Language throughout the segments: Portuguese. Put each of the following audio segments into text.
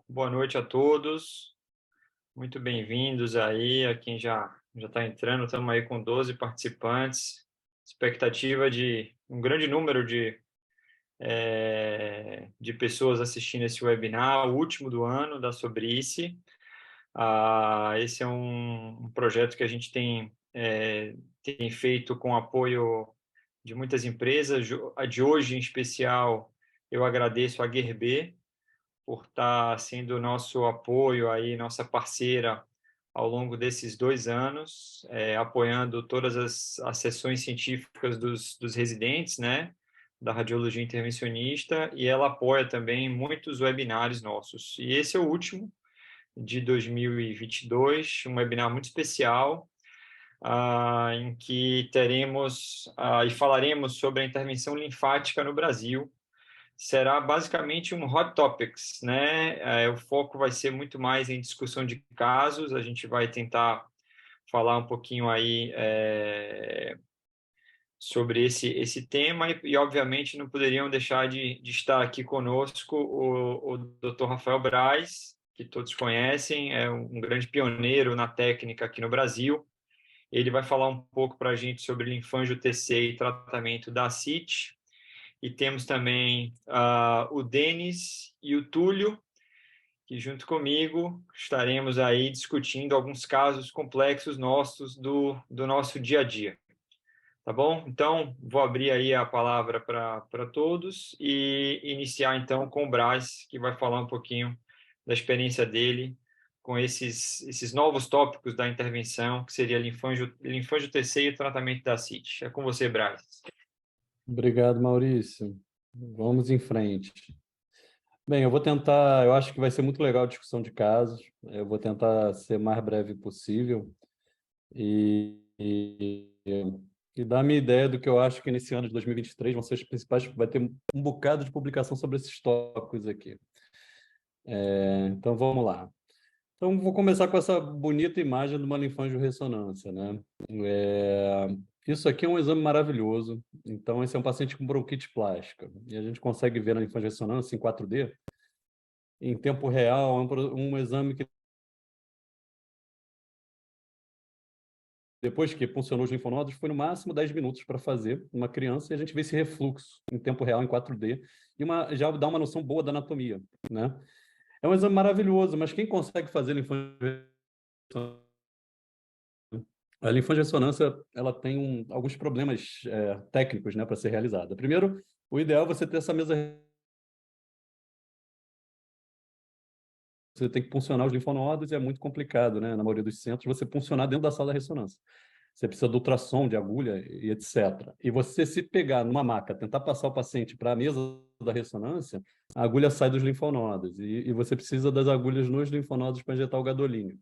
Boa noite a todos. Muito bem-vindos aí a quem já está entrando. Estamos aí com 12 participantes. Expectativa de um grande número de pessoas assistindo esse webinar, o último do ano da Sobrice. Esse é um projeto que a gente tem feito com apoio de muitas empresas. A de hoje, em especial, eu agradeço a Gerber por estar sendo nosso apoio aí, nossa parceira ao longo desses 2 anos, apoiando todas as sessões científicas dos residentes, né, da radiologia intervencionista, e ela apoia também muitos webinários nossos. E esse é o último de 2022, um webinar muito especial, em que teremos e falaremos sobre a intervenção linfática no Brasil. Será basicamente um hot topics, né? O foco vai ser muito mais em discussão de casos. A gente vai tentar falar um pouquinho aí sobre esse tema e, obviamente, não poderiam deixar de estar aqui conosco o Dr. Rafael Braz, que todos conhecem, é um grande pioneiro na técnica aqui no Brasil. Ele vai falar um pouco para a gente sobre linfangio TC e tratamento da ascite. E temos também o Denis e o Túlio, que junto comigo estaremos aí discutindo alguns casos complexos nossos do nosso dia a dia. Tá bom? Então, vou abrir aí a palavra para todos e iniciar então com o Brás, que vai falar um pouquinho da experiência dele com esses novos tópicos da intervenção, que seria linfangio TC e o tratamento da ascite. É com você, Brás. Obrigado, Maurício. Vamos em frente. Bem, eu vou tentar, eu acho que vai ser muito legal a discussão de casos. Eu vou tentar ser o mais breve possível e dar a minha ideia do que eu acho que nesse ano de 2023 vão ser os principais, vai ter um bocado de publicação sobre esses tópicos aqui. Então, vamos lá. Então, vou começar com essa bonita imagem de uma linfangio-ressonância, né? Isso aqui é um exame maravilhoso. Então, esse é um paciente com bronquite plástica. E a gente consegue ver na linfangio-ressonância em 4D, em tempo real, um exame que, depois que puncionou os linfonodos, foi no máximo 10 minutos para fazer uma criança, e a gente vê esse refluxo em tempo real, em 4D, e já dá uma noção boa da anatomia, né? É um exame maravilhoso, mas quem consegue fazer linfangio A linfangiossonância, ela tem alguns problemas técnicos, né, para ser realizada. Primeiro, o ideal é você ter essa mesa. Você tem que puncionar os linfonodos e é muito complicado, né? Na maioria dos centros, você puncionar dentro da sala da ressonância. Você precisa de ultrassom, de agulha e etc. E você, se pegar numa maca, tentar passar o paciente para a mesa da ressonância, a agulha sai dos linfonodos e você precisa das agulhas nos linfonodos para injetar o gadolínio.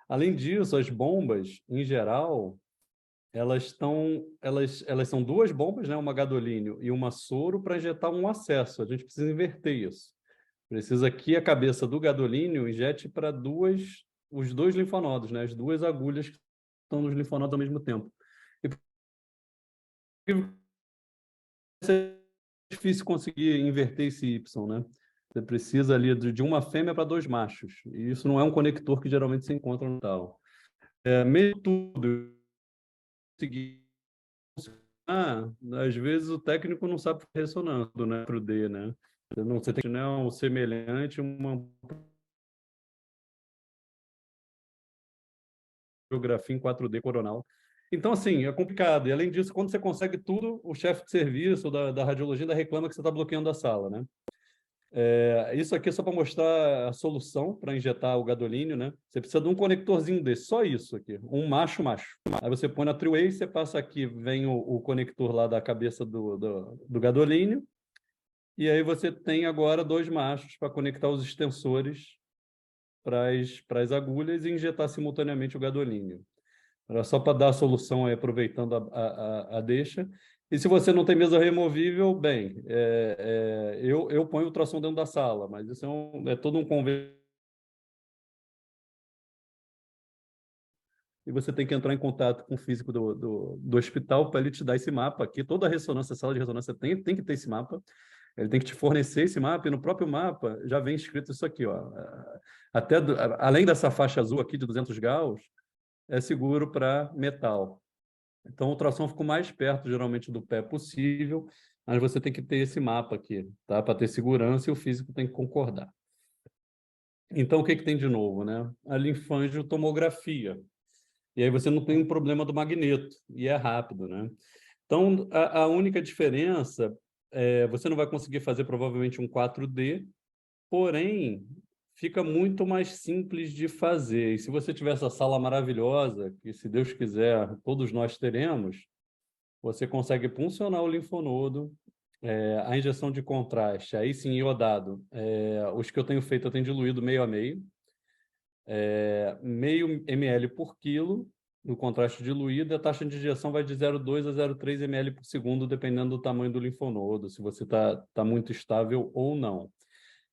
Além disso, as bombas, em geral, elas são duas bombas, né? Uma gadolínio e uma soro para injetar um acesso. A gente precisa inverter isso. Precisa que a cabeça do gadolínio injete para os dois linfonodos, né? As duas agulhas que estão nos linfonodos ao mesmo tempo. E por incrível que seja, é difícil conseguir inverter esse Y, né? Você precisa ali de uma fêmea para dois machos. E isso não é um conector que geralmente se encontra no tal. Mesmo tudo seguir. Às vezes o técnico não sabe fazer ressonância, né, para o D, né? Você tem que, né, um semelhante, uma radiografia em 4D coronal. Então, assim, é complicado. E, além disso, quando você consegue tudo, o chefe de serviço da radiologia ainda reclama que você está bloqueando a sala, né? Isso aqui é só para mostrar a solução para injetar o gadolínio, né? Você precisa de um conectorzinho desse, só isso aqui, um macho-macho. Aí você põe na three-way, você passa aqui, vem o conector lá da cabeça do gadolínio, e aí você tem agora dois machos para conectar os extensores para as agulhas e injetar simultaneamente o gadolínio. Era só para dar a solução aí, aproveitando a deixa. E se você não tem mesa removível, bem, eu ponho o ultrassom dentro da sala, mas isso é todo um convênio. E você tem que entrar em contato com o físico do hospital para ele te dar esse mapa aqui. Toda a ressonância, a sala de ressonância tem que ter esse mapa. Ele tem que te fornecer esse mapa, e no próprio mapa já vem escrito isso aqui, ó. Além dessa faixa azul aqui de 200 Gauss, é seguro para metal. Então, o ultrassom fica o mais perto, geralmente, do pé possível, mas você tem que ter esse mapa aqui, tá? Para ter segurança, e o físico tem que concordar. Então, o que que tem de novo, né? A linfangiotomografia. E aí você não tem um problema do magneto, e é rápido, né? Então, a única diferença é você não vai conseguir fazer provavelmente um 4D, porém, fica muito mais simples de fazer. E se você tiver essa sala maravilhosa, que se Deus quiser, todos nós teremos, você consegue puncionar o linfonodo, a injeção de contraste, aí sim, iodado. Os que eu tenho feito, eu tenho diluído meio a meio, meio ml por quilo, no contraste diluído, e a taxa de injeção vai de 0,2 a 0,3 ml por segundo, dependendo do tamanho do linfonodo, se você está muito estável ou não.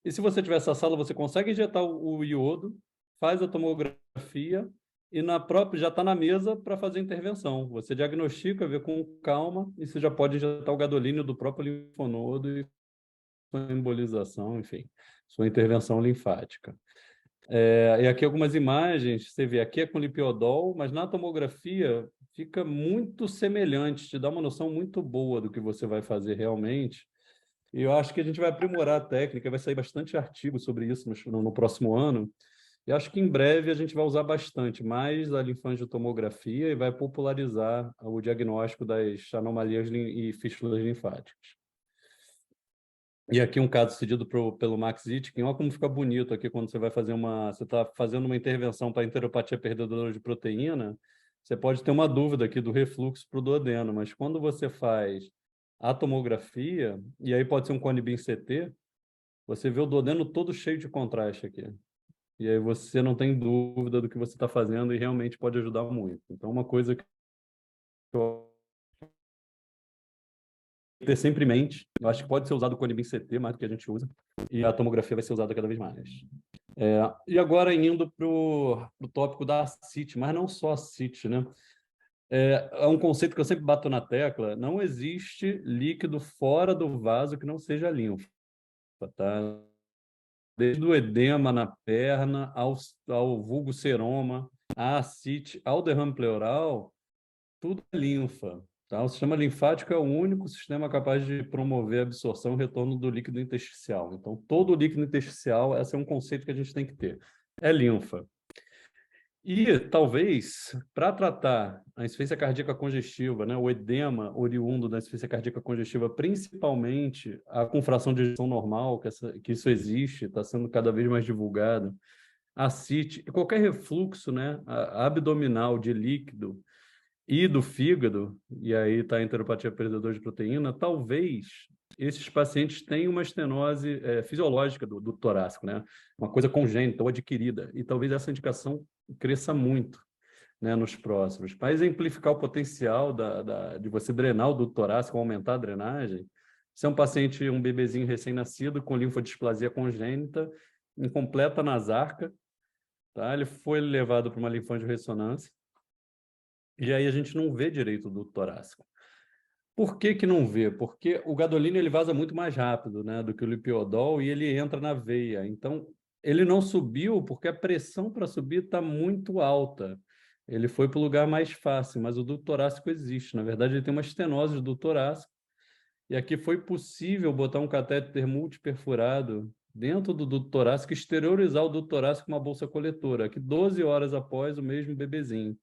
E se você tiver essa sala, você consegue injetar o iodo, faz a tomografia e na própria já está na mesa para fazer a intervenção. Você diagnostica, vê com calma e você já pode injetar o gadolínio do próprio linfonodo e sua embolização, enfim, sua intervenção linfática. E aqui algumas imagens, você vê, aqui é com lipiodol, mas na tomografia fica muito semelhante, te dá uma noção muito boa do que você vai fazer realmente. E eu acho que a gente vai aprimorar a técnica, vai sair bastante artigo sobre isso no próximo ano. E acho que em breve a gente vai usar bastante mais a linfangiotomografia e vai popularizar o diagnóstico das anomalias e fístulas linfáticas. E aqui um caso cedido pelo Max Zitkin, olha como fica bonito aqui quando você vai fazer você está fazendo uma intervenção para enteropatia perdedora de proteína, você pode ter uma dúvida aqui do refluxo para o duodeno, mas quando você faz a tomografia, e aí pode ser um cone-beam CT, você vê o duodeno todo cheio de contraste aqui. E aí você não tem dúvida do que você está fazendo e realmente pode ajudar muito. Então, uma coisa que eu ter sempre em mente, eu acho que pode ser usado o cone-beam CT mais do que a gente usa, e a tomografia vai ser usada cada vez mais. E agora indo para o tópico da ascite, mas não só ascite, né? É um conceito que eu sempre bato na tecla, não existe líquido fora do vaso que não seja linfa, tá? Desde o edema na perna, ao vulgo seroma, a ascite, ao derrame pleural, tudo é linfa. Tá? O sistema linfático é o único sistema capaz de promover a absorção e retorno do líquido intersticial. Então, todo o líquido intersticial, esse é um conceito que a gente tem que ter. É linfa. E, talvez, para tratar a insuficiência cardíaca congestiva, né, o edema oriundo da insuficiência cardíaca congestiva, principalmente com fração de ejeção normal, que isso existe, está sendo cada vez mais divulgado, ascite, e qualquer refluxo, né, abdominal de líquido e do fígado, e aí está a enteropatia perdedora de proteína, talvez esses pacientes tenham uma estenose fisiológica do torácico, né? Uma coisa congênita ou adquirida, e talvez essa indicação cresça muito, né, nos próximos. Para exemplificar o potencial de você drenar o duto torácico, aumentar a drenagem, se é um paciente, um bebezinho recém-nascido com linfodisplasia congênita, incompleta nasarca, tá? Ele foi levado para uma linfangiorressonância, e aí a gente não vê direito o duto torácico. Por que que não vê? Porque o gadolínio ele vaza muito mais rápido, né, do que o lipiodol e ele entra na veia. Então, ele não subiu porque a pressão para subir está muito alta. Ele foi para o lugar mais fácil, mas o duto torácico existe. Na verdade, ele tem uma estenose do duto torácico. E aqui foi possível botar um catéter multiperfurado dentro do duto torácico e exteriorizar o duto torácico com uma bolsa coletora, aqui 12 horas após o mesmo bebezinho.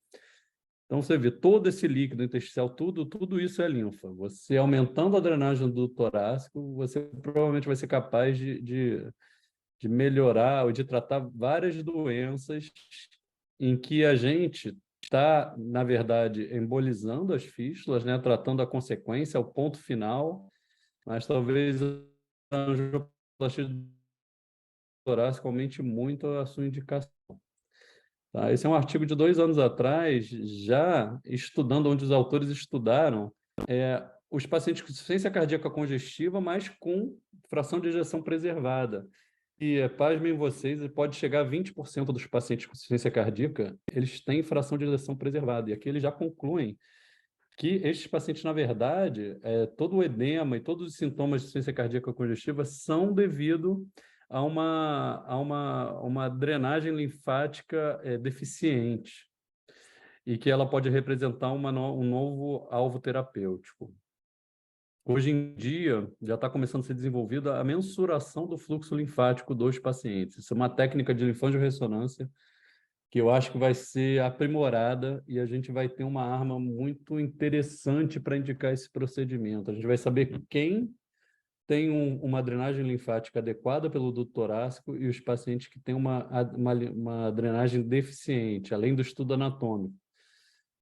Então, você vê todo esse líquido intersticial, tudo isso é linfa. Você aumentando a drenagem do torácico, você provavelmente vai ser capaz de melhorar ou de tratar várias doenças em que a gente está, na verdade, embolizando as fístulas, né? Tratando a consequência, o ponto final, mas talvez a angioplastia torácica aumente muito a sua indicação. Tá? Esse é um artigo de 2 anos atrás, já estudando, onde os autores estudaram os pacientes com insuficiência cardíaca congestiva, mas com fração de ejeção preservada. E, pasmem vocês, pode chegar a 20% dos pacientes com insuficiência cardíaca, eles têm fração de ejeção preservada. E aqui eles já concluem que estes pacientes, na verdade, todo o edema e todos os sintomas de insuficiência cardíaca congestiva são devido a uma drenagem linfática deficiente e que ela pode representar um novo alvo terapêutico. Hoje em dia, já está começando a ser desenvolvida a mensuração do fluxo linfático dos pacientes. Isso é uma técnica de linfangiorressonância que eu acho que vai ser aprimorada e a gente vai ter uma arma muito interessante para indicar esse procedimento. A gente vai saber quem tem uma drenagem linfática adequada pelo duto torácico e os pacientes que têm uma drenagem deficiente, além do estudo anatômico.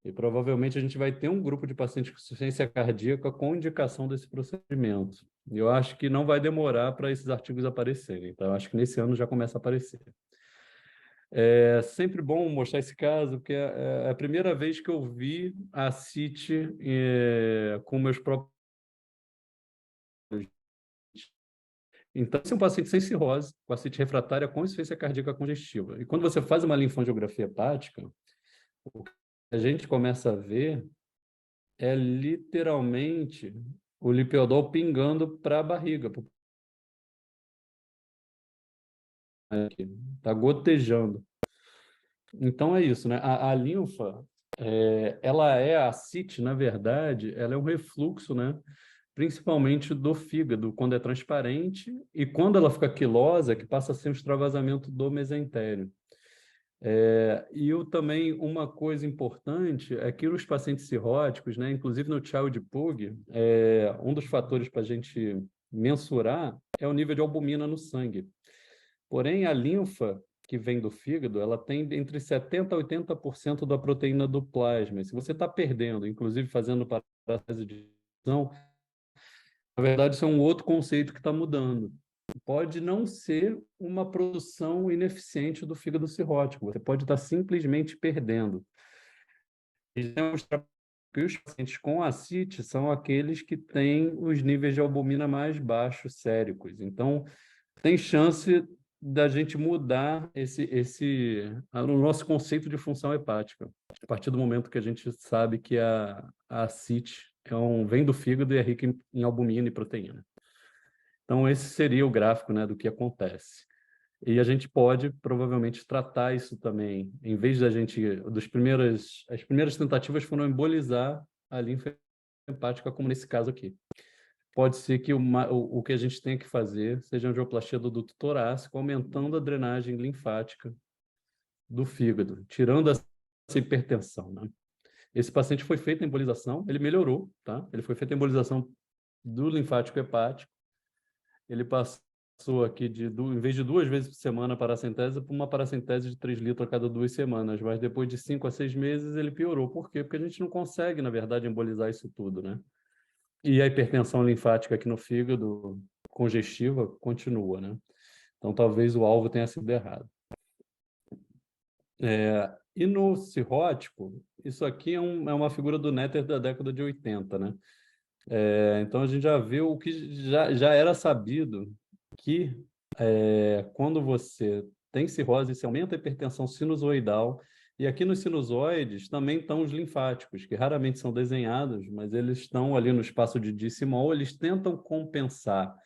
E provavelmente a gente vai ter um grupo de pacientes com insuficiência cardíaca com indicação desse procedimento. E eu acho que não vai demorar para esses artigos aparecerem. Então, eu acho que nesse ano já começa a aparecer. É sempre bom mostrar esse caso, porque é a primeira vez que eu vi a CIT com meus próprios. Então, esse é um paciente sem cirrose, com a CIT refratária com insuficiência cardíaca congestiva. E quando você faz uma linfangiografia hepática, o que a gente começa a ver é literalmente o lipiodol pingando para a barriga. Está gotejando. Então é isso, né? A linfa, ela é a ascite, na verdade, ela é um refluxo, né? Principalmente do fígado, quando é transparente, e quando ela fica quilosa, que passa a ser um extravasamento do mesentério. Também, uma coisa importante é que os pacientes cirróticos, né, inclusive no Child Pug, um dos fatores para a gente mensurar é o nível de albumina no sangue. Porém, a linfa que vem do fígado, ela tem entre 70% a 80% da proteína do plasma. E se você está perdendo, inclusive fazendo parátese de injeção, na verdade, isso é um outro conceito que está mudando. Pode não ser uma produção ineficiente do fígado cirrótico, você pode estar simplesmente perdendo. E demonstrar que os pacientes com ascite são aqueles que têm os níveis de albumina mais baixos séricos. Então, tem chance da gente mudar o nosso conceito de função hepática, a partir do momento que a gente sabe que a ascite vem do fígado e é rica em albumina e proteína. Então, esse seria o gráfico, né, do que acontece. E a gente pode, provavelmente, tratar isso também. Em vez da gente... As primeiras tentativas foram embolizar a linfa hepática, como nesse caso aqui. Pode ser que o que a gente tenha que fazer seja a angioplastia do duto torácico, aumentando a drenagem linfática do fígado, tirando essa hipertensão, né? Esse paciente foi feito a embolização, ele melhorou, tá? Ele foi feito a embolização do linfático hepático, ele passou aqui em vez de 2 vezes por semana paracentese, para uma paracentese de 3 litros a cada 2 semanas, mas depois de 5 a 6 meses ele piorou. Por quê? Porque a gente não consegue, na verdade, embolizar isso tudo, né? E a hipertensão linfática aqui no fígado, congestiva, continua, né? Então, talvez o alvo tenha sido errado. E no cirrótico, isso aqui é uma figura do Netter da década de 80, né? Então, a gente já viu o que já era sabido, que quando você tem cirrose, você aumenta a hipertensão sinusoidal, e aqui nos sinusoides também estão os linfáticos, que raramente são desenhados, mas eles estão ali no espaço de dissimol, eles tentam compensar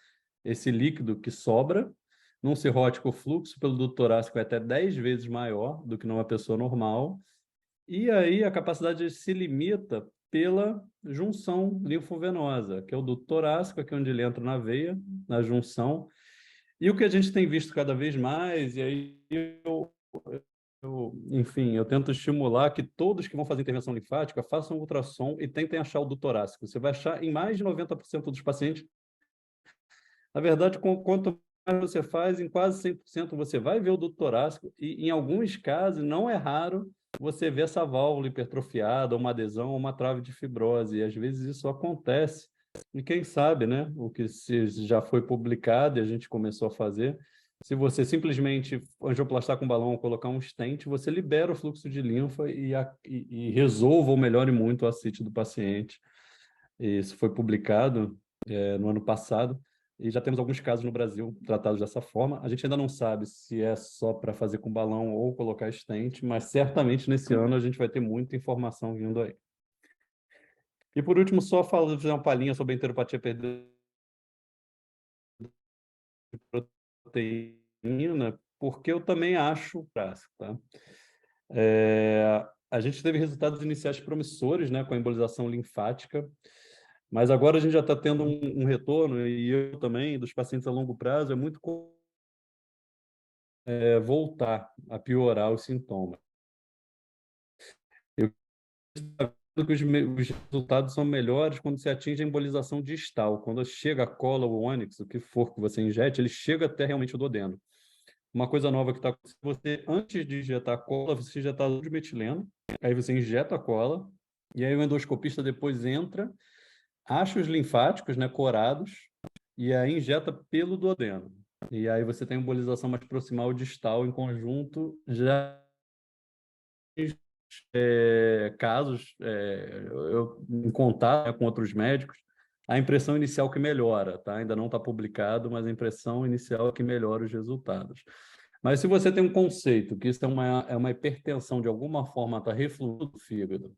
esse líquido que sobra. Num cirrótico, o fluxo pelo duto torácico é até 10 vezes maior do que numa pessoa normal, e aí a capacidade se limita pela junção linfovenosa, que é o duto torácico, aqui onde ele entra na veia, na junção. E o que a gente tem visto cada vez mais, e aí enfim, eu tento estimular que todos que vão fazer intervenção linfática façam ultrassom e tentem achar o duto torácico. Você vai achar em mais de 90% dos pacientes. Na verdade, quanto mais você faz, em quase 100% você vai ver o duto torácico e, em alguns casos, não é raro você ver essa válvula hipertrofiada, uma adesão ou uma trave de fibrose. E, às vezes, isso acontece. E quem sabe, né? O que já foi publicado e a gente começou a fazer. Se você simplesmente angioplastar com balão ou colocar um stent, você libera o fluxo de linfa e resolva ou melhore muito a ascite do paciente. Isso foi publicado no ano passado. E já temos alguns casos no Brasil tratados dessa forma. A gente ainda não sabe se é só para fazer com balão ou colocar stent, mas certamente nesse ano a gente vai ter muita informação vindo aí. E por último, só fazer uma palhinha sobre a enteropatia proteína, porque eu também acho clássico, tá? A gente teve resultados iniciais promissores, né, com a embolização linfática, mas agora a gente já está tendo um retorno, e eu também, dos pacientes a longo prazo, é muito voltar a piorar os sintomas. Eu estou que os resultados são melhores quando se atinge a embolização distal. Quando chega a cola, o ônix, o que for que você injete, ele chega até realmente o duodeno. Uma coisa nova que está acontecendo, você, antes de injetar a cola, você injeta azul de metileno, aí você injeta a cola, e aí o endoscopista depois entra, acha os linfáticos, né, corados, e aí injeta pelo duodeno. E aí você tem embolização mais proximal distal em conjunto, já casos, eu em contato, né, com outros médicos, a impressão inicial que melhora, tá? Ainda não está publicado, mas a impressão inicial é que melhora os resultados. Mas se você tem um conceito que isso é uma hipertensão, de alguma forma está refluindo do fígado,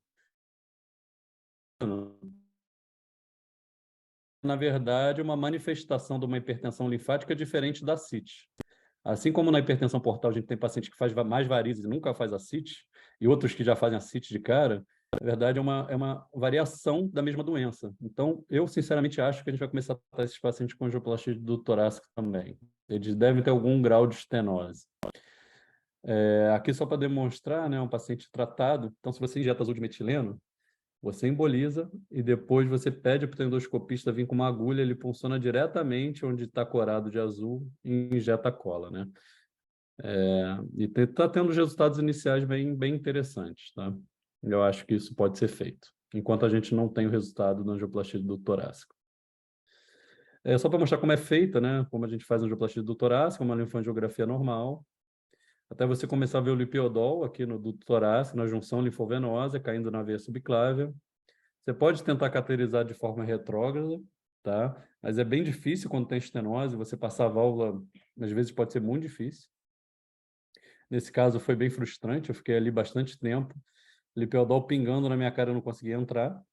na verdade, uma manifestação de uma hipertensão linfática diferente da CIT. Assim como na hipertensão portal a gente tem paciente que faz mais varizes e nunca faz a CIT, e outros que já fazem a CIT de cara, na verdade é uma variação da mesma doença. Então, eu sinceramente acho que a gente vai começar a tratar esses pacientes com angioplastia do torácico também. Eles devem ter algum grau de estenose. Aqui só para demonstrar, né, um paciente tratado, então se você injeta azul de metileno, você emboliza e depois você pede para o endoscopista vir com uma agulha, ele funciona diretamente onde está corado de azul e injeta a cola, né? E está tendo resultados iniciais bem interessantes, tá? Eu acho que isso pode ser feito, enquanto a gente não tem o resultado da angioplastia do torácico. Só para mostrar como é feita, né? Como a gente faz a angioplastia do torácico, uma linfangiografia normal, até você começar a ver o lipiodol aqui no duto torácico, na junção linfovenosa, caindo na veia subclávia. Você pode tentar cateterizar de forma retrógrada, tá? Mas é bem difícil quando tem estenose, você passar a válvula, às vezes pode ser muito difícil. Nesse caso foi bem frustrante, eu fiquei ali bastante tempo, lipiodol pingando na minha cara, eu não conseguia entrar.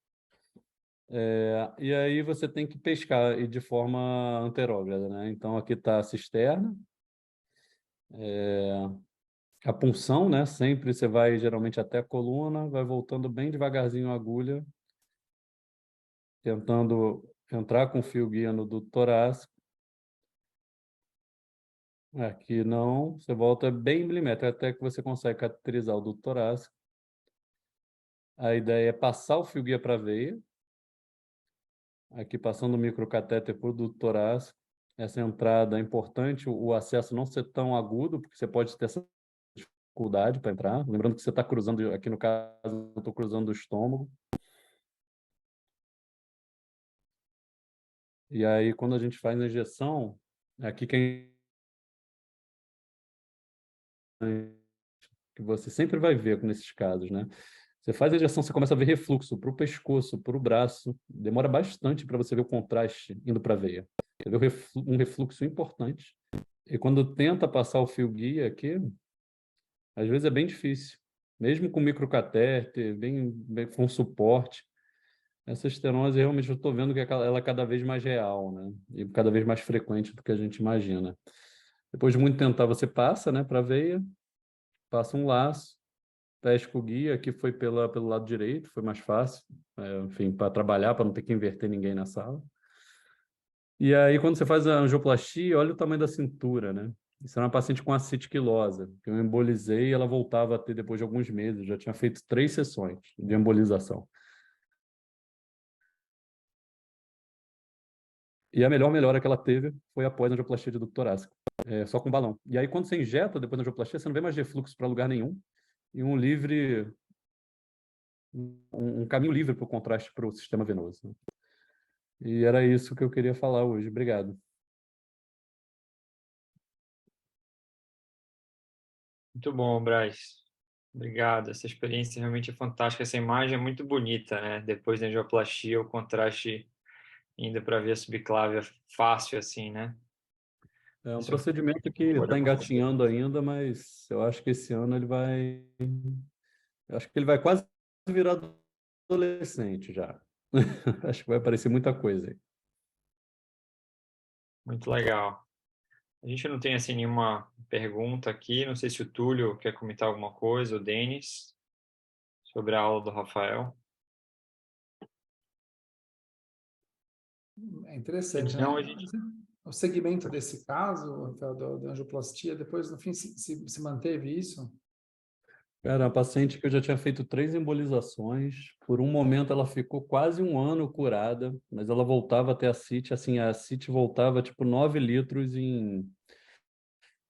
E aí você tem que pescar e de forma anterógrada, né? Então aqui está a cisterna, a punção, né? Sempre você vai geralmente até a coluna, vai voltando bem devagarzinho a agulha, tentando entrar com o fio guia no duto torácico. Aqui não, você volta bem milimétrico, até que você consegue cateterizar o duto torácico. A ideia é passar o fio guia para a veia, aqui passando o microcatéter por duto torácico. Essa entrada é importante, o acesso não ser tão agudo, porque você pode ter essa dificuldade para entrar. Lembrando que você está cruzando, aqui no caso, eu estou cruzando o estômago. E aí, quando a gente faz a injeção, aqui que você sempre vai ver nesses casos, né? Você faz a injeção, você começa a ver refluxo para o pescoço, para o braço. Demora bastante para você ver o contraste indo para a veia. Você vê um refluxo importante. E quando tenta passar o fio guia aqui, às vezes é bem difícil. Mesmo com microcatéter, bem com suporte. Essa estenose, realmente, eu estou vendo que ela é cada vez mais real, né? E cada vez mais frequente do que a gente imagina. Depois de muito tentar, você passa, né, para a veia, passa um laço, pesca o guia, que foi pelo lado direito, foi mais fácil, enfim, para trabalhar, para não ter que inverter ninguém na sala. E aí, quando você faz a angioplastia, olha o tamanho da cintura, né? Isso era uma paciente com ascite quilosa, que eu embolizei e ela voltava a ter depois de alguns meses. Já tinha feito 3 sessões de embolização. E a melhor melhora que ela teve foi após a angioplastia de ducto torácico, só com balão. E aí, quando você injeta depois da angioplastia, você não vê mais refluxo para lugar nenhum e um caminho livre para o contraste para o sistema venoso, né? E era isso que eu queria falar hoje. Obrigado. Muito bom, Braz. Obrigado. Essa experiência realmente é fantástica. Essa imagem é muito bonita, né? Depois da angioplastia, o contraste indo para a via subclávia fácil, assim, né? É um Isso é procedimento que uma está coisa. engatinhando ainda, mas eu acho que esse ano eu acho que ele vai quase virar adolescente já. Acho que vai aparecer muita coisa aí. Muito legal. A gente não tem assim nenhuma pergunta aqui. Não sei se o Túlio quer comentar alguma coisa, o Denis, sobre a aula do Rafael. É interessante, Senão, né? a gente... O segmento desse caso, Rafael, da angioplastia, depois, no fim, se manteve isso? Cara, uma paciente que eu já tinha feito 3 embolizações. Por um momento ela ficou quase um ano curada, mas ela voltava até a CIT. Assim, a CIT voltava tipo 9 litros em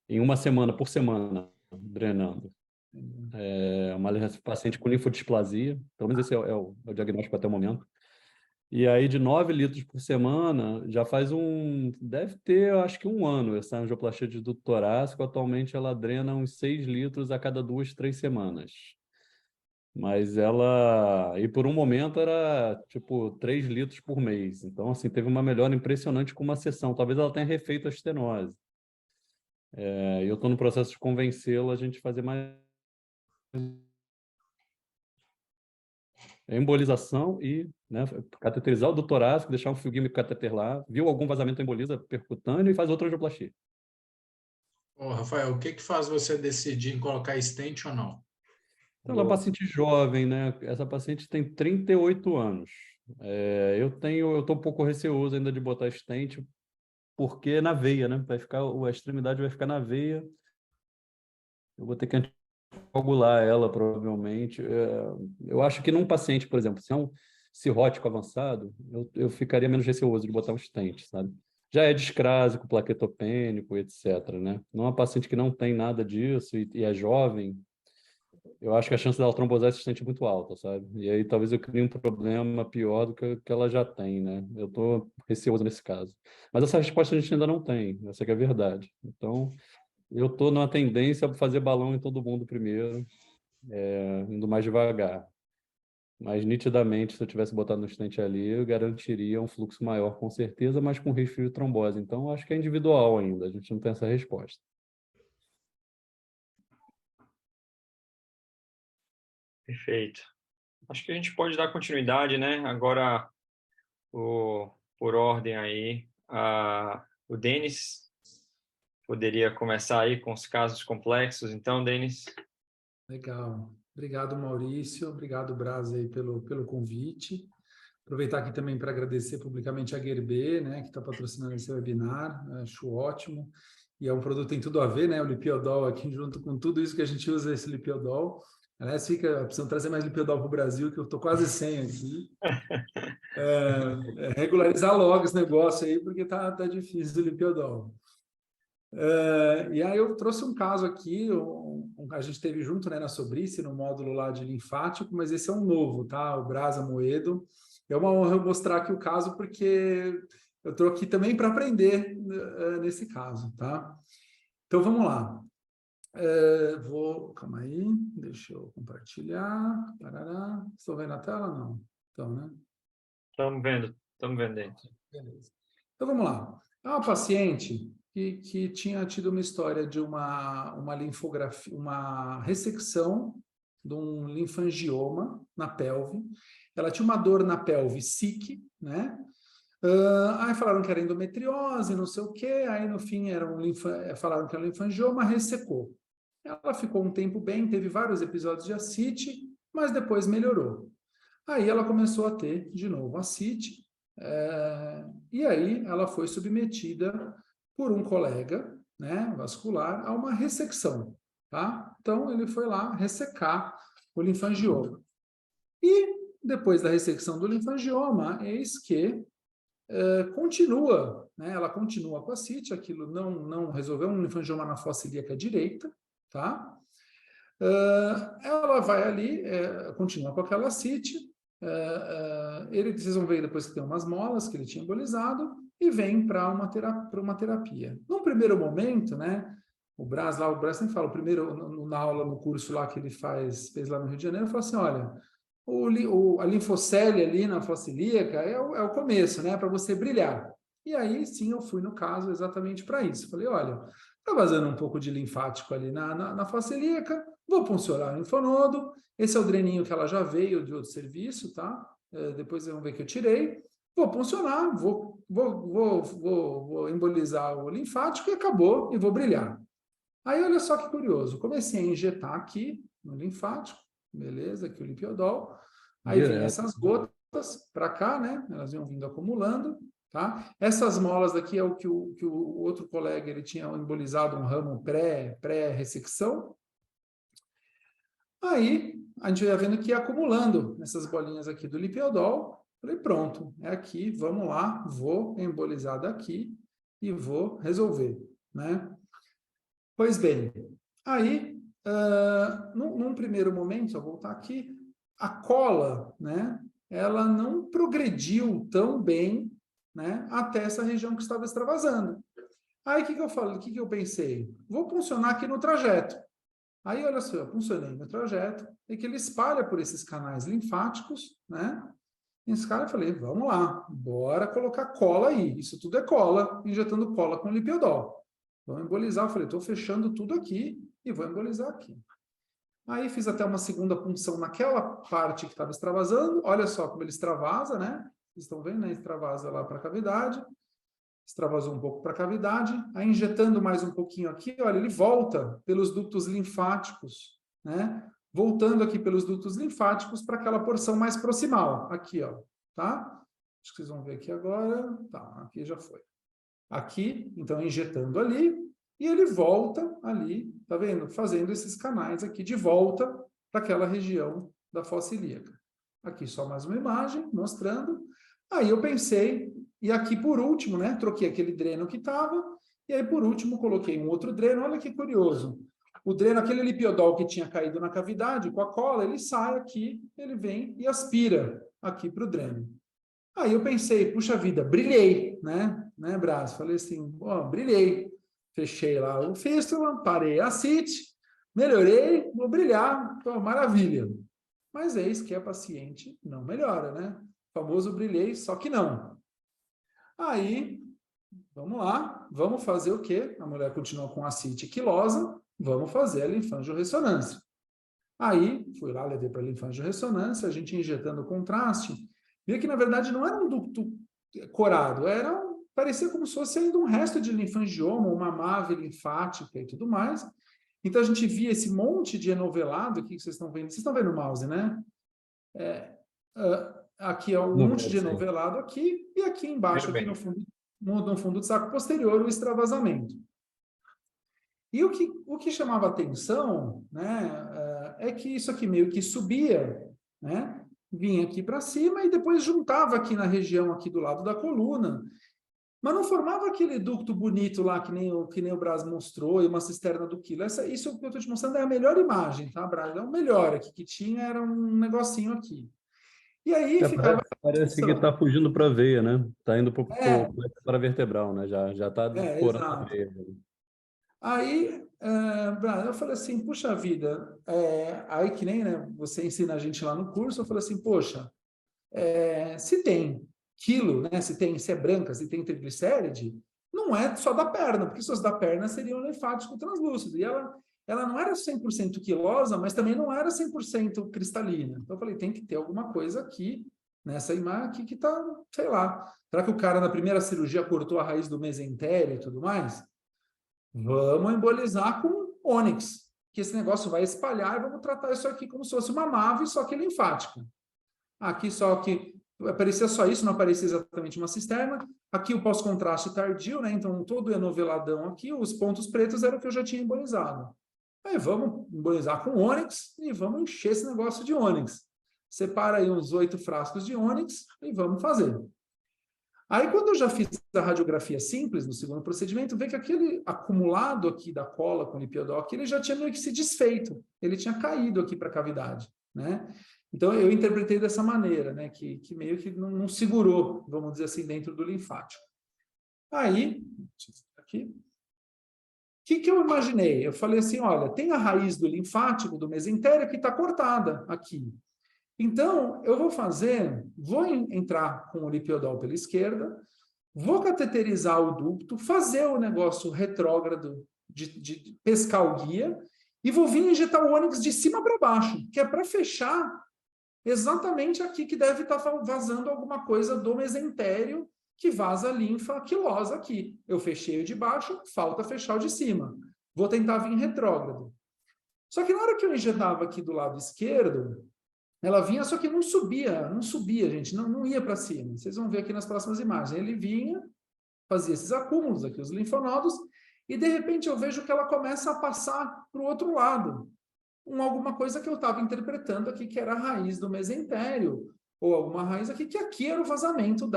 uma semana, por semana, drenando. É uma paciente com linfodisplasia, pelo menos esse é o diagnóstico até o momento. E aí, de 9 litros por semana, já faz deve ter, eu acho que um ano, essa angioplastia de duto torácico. Atualmente, ela drena uns 6 litros a cada 2, 3 semanas. Mas e por um momento, era tipo 3 litros por mês. Então, assim, teve uma melhora impressionante com uma sessão. Talvez ela tenha refeito a estenose. E eu estou no processo de convencê-la a gente fazer mais embolização e, né, cateterizar o duto torácico, deixar um fio químico cateter lá, viu algum vazamento, emboliza percutâneo e faz outra angioplastia. Ô, Rafael, o que que faz você decidir em colocar stent ou não? Então, ela é uma paciente jovem, né? Essa paciente tem 38 anos. Eu estou um pouco receoso ainda de botar stent, porque é na veia, né? A extremidade vai ficar na veia. Eu vou ter que anticoagular ela, provavelmente. Eu acho que num paciente, por exemplo, se é um cirrótico avançado, eu ficaria menos receoso de botar um stent, sabe? Já é discrásico, plaquetopênico, etc., né? Não é uma paciente que não tem nada disso e é jovem, eu acho que a chance dela trombosar esse stent é muito alta, sabe? E aí talvez eu crie um problema pior do que ela já tem, né? Eu estou receoso nesse caso. Mas essa resposta a gente ainda não tem, essa que é a verdade. Então, eu estou numa tendência a fazer balão em todo mundo primeiro, indo mais devagar. Mas, nitidamente, se eu tivesse botado no stent ali, eu garantiria um fluxo maior, com certeza, mas com risco de trombose. Então, acho que é individual ainda, a gente não tem essa resposta. Perfeito. Acho que a gente pode dar continuidade, né? Agora, por ordem aí, o Denis poderia começar aí com os casos complexos. Então, Denis. Legal. Obrigado, Maurício. Obrigado, Braz, aí pelo convite. Aproveitar aqui também para agradecer publicamente a Gerber, né, que está patrocinando esse webinar. Acho ótimo. E é um produto que tem tudo a ver, né? O Lipiodol aqui, junto com tudo isso que a gente usa, esse Lipiodol. Aliás, precisamos trazer mais Lipiodol para o Brasil, que eu estou quase sem aqui. Regularizar logo esse negócio aí, porque tá difícil o Lipiodol. E aí eu trouxe um caso aqui, a gente teve junto, né, na Sobrice, no módulo lá de linfático, mas esse é um novo, tá? O Brasa Moedo. É uma honra eu mostrar aqui o caso, porque eu estou aqui também para aprender nesse caso, tá? Então vamos lá. Calma aí, deixa eu compartilhar. Parará. Estou vendo a tela? Não. Então, né? Estamos vendo dentro. Beleza. Então vamos lá. É uma paciente que tinha tido uma história de uma linfografia, uma ressecção de um linfangioma na pelve. Ela tinha uma dor na pelve SIC, né? Aí falaram que era endometriose, não sei o quê. Aí no fim falaram que era um linfangioma, ressecou. Ela ficou um tempo bem, teve vários episódios de ascite, mas depois melhorou. Aí ela começou a ter de novo ascite, e aí ela foi submetida por um colega, né, vascular, a uma ressecção, tá? Então ele foi lá ressecar o linfangioma. E depois da ressecção do linfangioma, eis que continua, né? Ela continua com ascite, aquilo não resolveu, um linfangioma na fossa ilíaca direita, tá? Ela vai ali, continua com aquela ascite. Vocês vão ver depois que tem umas molas que ele tinha embolizado e vem para uma terapia. Num primeiro momento, né? O Braz sempre fala, na aula, no curso lá que ele fez lá no Rio de Janeiro, fala assim, olha, a linfocele ali na fossa ilíaca é o começo, né? Para você brilhar. E aí, sim, eu fui no caso exatamente para isso. Falei, olha, tá vazando um pouco de linfático ali na fossa ilíaca, vou puncionar o linfonodo. Esse é o dreninho que ela já veio de outro serviço, tá? depois vamos ver que eu tirei, vou puncionar, vou embolizar o linfático e acabou, e vou brilhar. Aí, olha só que curioso, comecei a injetar aqui no linfático, beleza, aqui o lipiodol, aí vem essas gotas para cá, né, elas iam vindo acumulando, tá? Essas molas daqui é o que o outro colega, ele tinha embolizado um ramo pré-ressecção. Aí, a gente vai vendo que ia acumulando essas bolinhas aqui do lipiodol. Falei, pronto, é aqui, vamos lá, vou embolizar daqui e vou resolver, né? Pois bem, aí, num primeiro momento, só voltar aqui, a cola, né, ela não progrediu tão bem, né, até essa região que estava extravasando. Aí, o que eu falei? O que eu pensei? Vou funcionar aqui no trajeto. Aí, olha só, eu funcionei no trajeto, e que ele espalha por esses canais linfáticos, né? E esse cara, eu falei, vamos lá, bora colocar cola aí. Isso tudo é cola, injetando cola com lipiodol. Vamos embolizar. Eu falei, estou fechando tudo aqui e vou embolizar aqui. Aí fiz até uma segunda punção naquela parte que estava extravasando. Olha só como ele extravasa, né? Vocês estão vendo, né? Extravasa lá para a cavidade. Extravasou um pouco para a cavidade. Aí injetando mais um pouquinho aqui, olha, ele volta pelos ductos linfáticos, né? Voltando aqui pelos ductos linfáticos para aquela porção mais proximal. Aqui, ó, tá? Acho que vocês vão ver aqui agora. Tá, aqui já foi. Aqui, então, injetando ali, e ele volta ali, tá vendo? Fazendo esses canais aqui de volta para aquela região da fossa ilíaca. Aqui só mais uma imagem mostrando. Aí eu pensei, e aqui por último, né? Troquei aquele dreno que estava, e aí por último coloquei um outro dreno. Olha que curioso. O dreno, aquele lipiodol que tinha caído na cavidade, com a cola, ele sai aqui, ele vem e aspira aqui para o dreno. Aí eu pensei, puxa vida, brilhei, né, Brás? Falei assim, brilhei. Fechei lá o fístula, parei a CIT, melhorei, vou brilhar, maravilha. Mas eis que a paciente não melhora, né? O famoso brilhei, só que não. Aí, vamos lá, vamos fazer o quê? A mulher continua com a CIT quilosa, vamos fazer a linfangiorressonância. Aí, fui lá, levei para a linfangiorressonância, a gente injetando contraste, via que, na verdade, não era um ducto corado, parecia como se fosse ainda um resto de linfangioma, uma mave linfática e tudo mais. Então, a gente via esse monte de enovelado aqui que vocês estão vendo. Vocês estão vendo o mouse, né? Aqui é um monte de enovelado aqui, e aqui embaixo, aqui no fundo do saco posterior, o extravasamento. E o que chamava atenção, né, é que isso aqui meio que subia, né? Vinha aqui para cima e depois juntava aqui na região aqui do lado da coluna, mas não formava aquele ducto bonito lá que nem o Brás mostrou e uma cisterna do quilo. Isso que eu estou te mostrando é a melhor imagem, tá, Brás? É o melhor aqui que tinha, era um negocinho aqui. E aí ficava... Parece que está fugindo para a veia, né? Está indo para a vertebral, né? Já está forando a veia. Aí, eu falei assim, puxa vida, aí que nem, né, você ensina a gente lá no curso, eu falei assim, poxa, se tem quilo, né, se é branca, se tem triglicéride, não é só da perna, porque se fosse da perna seria um linfático translúcido, e ela não era 100% quilosa, mas também não era 100% cristalina. Então eu falei, tem que ter alguma coisa aqui, nessa imagem aqui que tá, sei lá, será que o cara na primeira cirurgia cortou a raiz do mesentério e tudo mais? Vamos embolizar com ônix, que esse negócio vai espalhar e vamos tratar isso aqui como se fosse uma MAVE, só que linfática. Aqui só que aparecia só isso, não aparecia exatamente uma cisterna. Aqui o pós-contraste tardio, né? Então todo o enoveladão aqui, os pontos pretos eram o que eu já tinha embolizado. Aí vamos embolizar com ônix e vamos encher esse negócio de ônix. Separa aí uns 8 frascos de ônix e vamos fazer. Aí, quando eu já fiz a radiografia simples, no segundo procedimento, vê que aquele acumulado aqui da cola com lipiodol, ele já tinha meio que se desfeito. Ele tinha caído aqui para a cavidade, né? Então, eu interpretei dessa maneira, né? Que meio que não segurou, vamos dizer assim, dentro do linfático. Aí, aqui. O que eu imaginei? Eu falei assim, olha, tem a raiz do linfático, do mesentério, que está cortada aqui. Então, eu vou entrar com o lipiodol pela esquerda, vou cateterizar o ducto, fazer o negócio retrógrado de pescar o guia, e vou vir injetar o ônix de cima para baixo, que é para fechar exatamente aqui que deve estar vazando alguma coisa do mesentério, que vaza linfa quilosa aqui. Eu fechei o de baixo, falta fechar o de cima. Vou tentar vir retrógrado. Só que na hora que eu injetava aqui do lado esquerdo, ela vinha, só que não subia, gente, não ia para cima. Vocês vão ver aqui nas próximas imagens. Ele vinha, fazia esses acúmulos aqui, os linfonodos, e de repente eu vejo que ela começa a passar para o outro lado. Alguma coisa que eu estava interpretando aqui, que era a raiz do mesentério, ou alguma raiz aqui, que aqui era o vazamento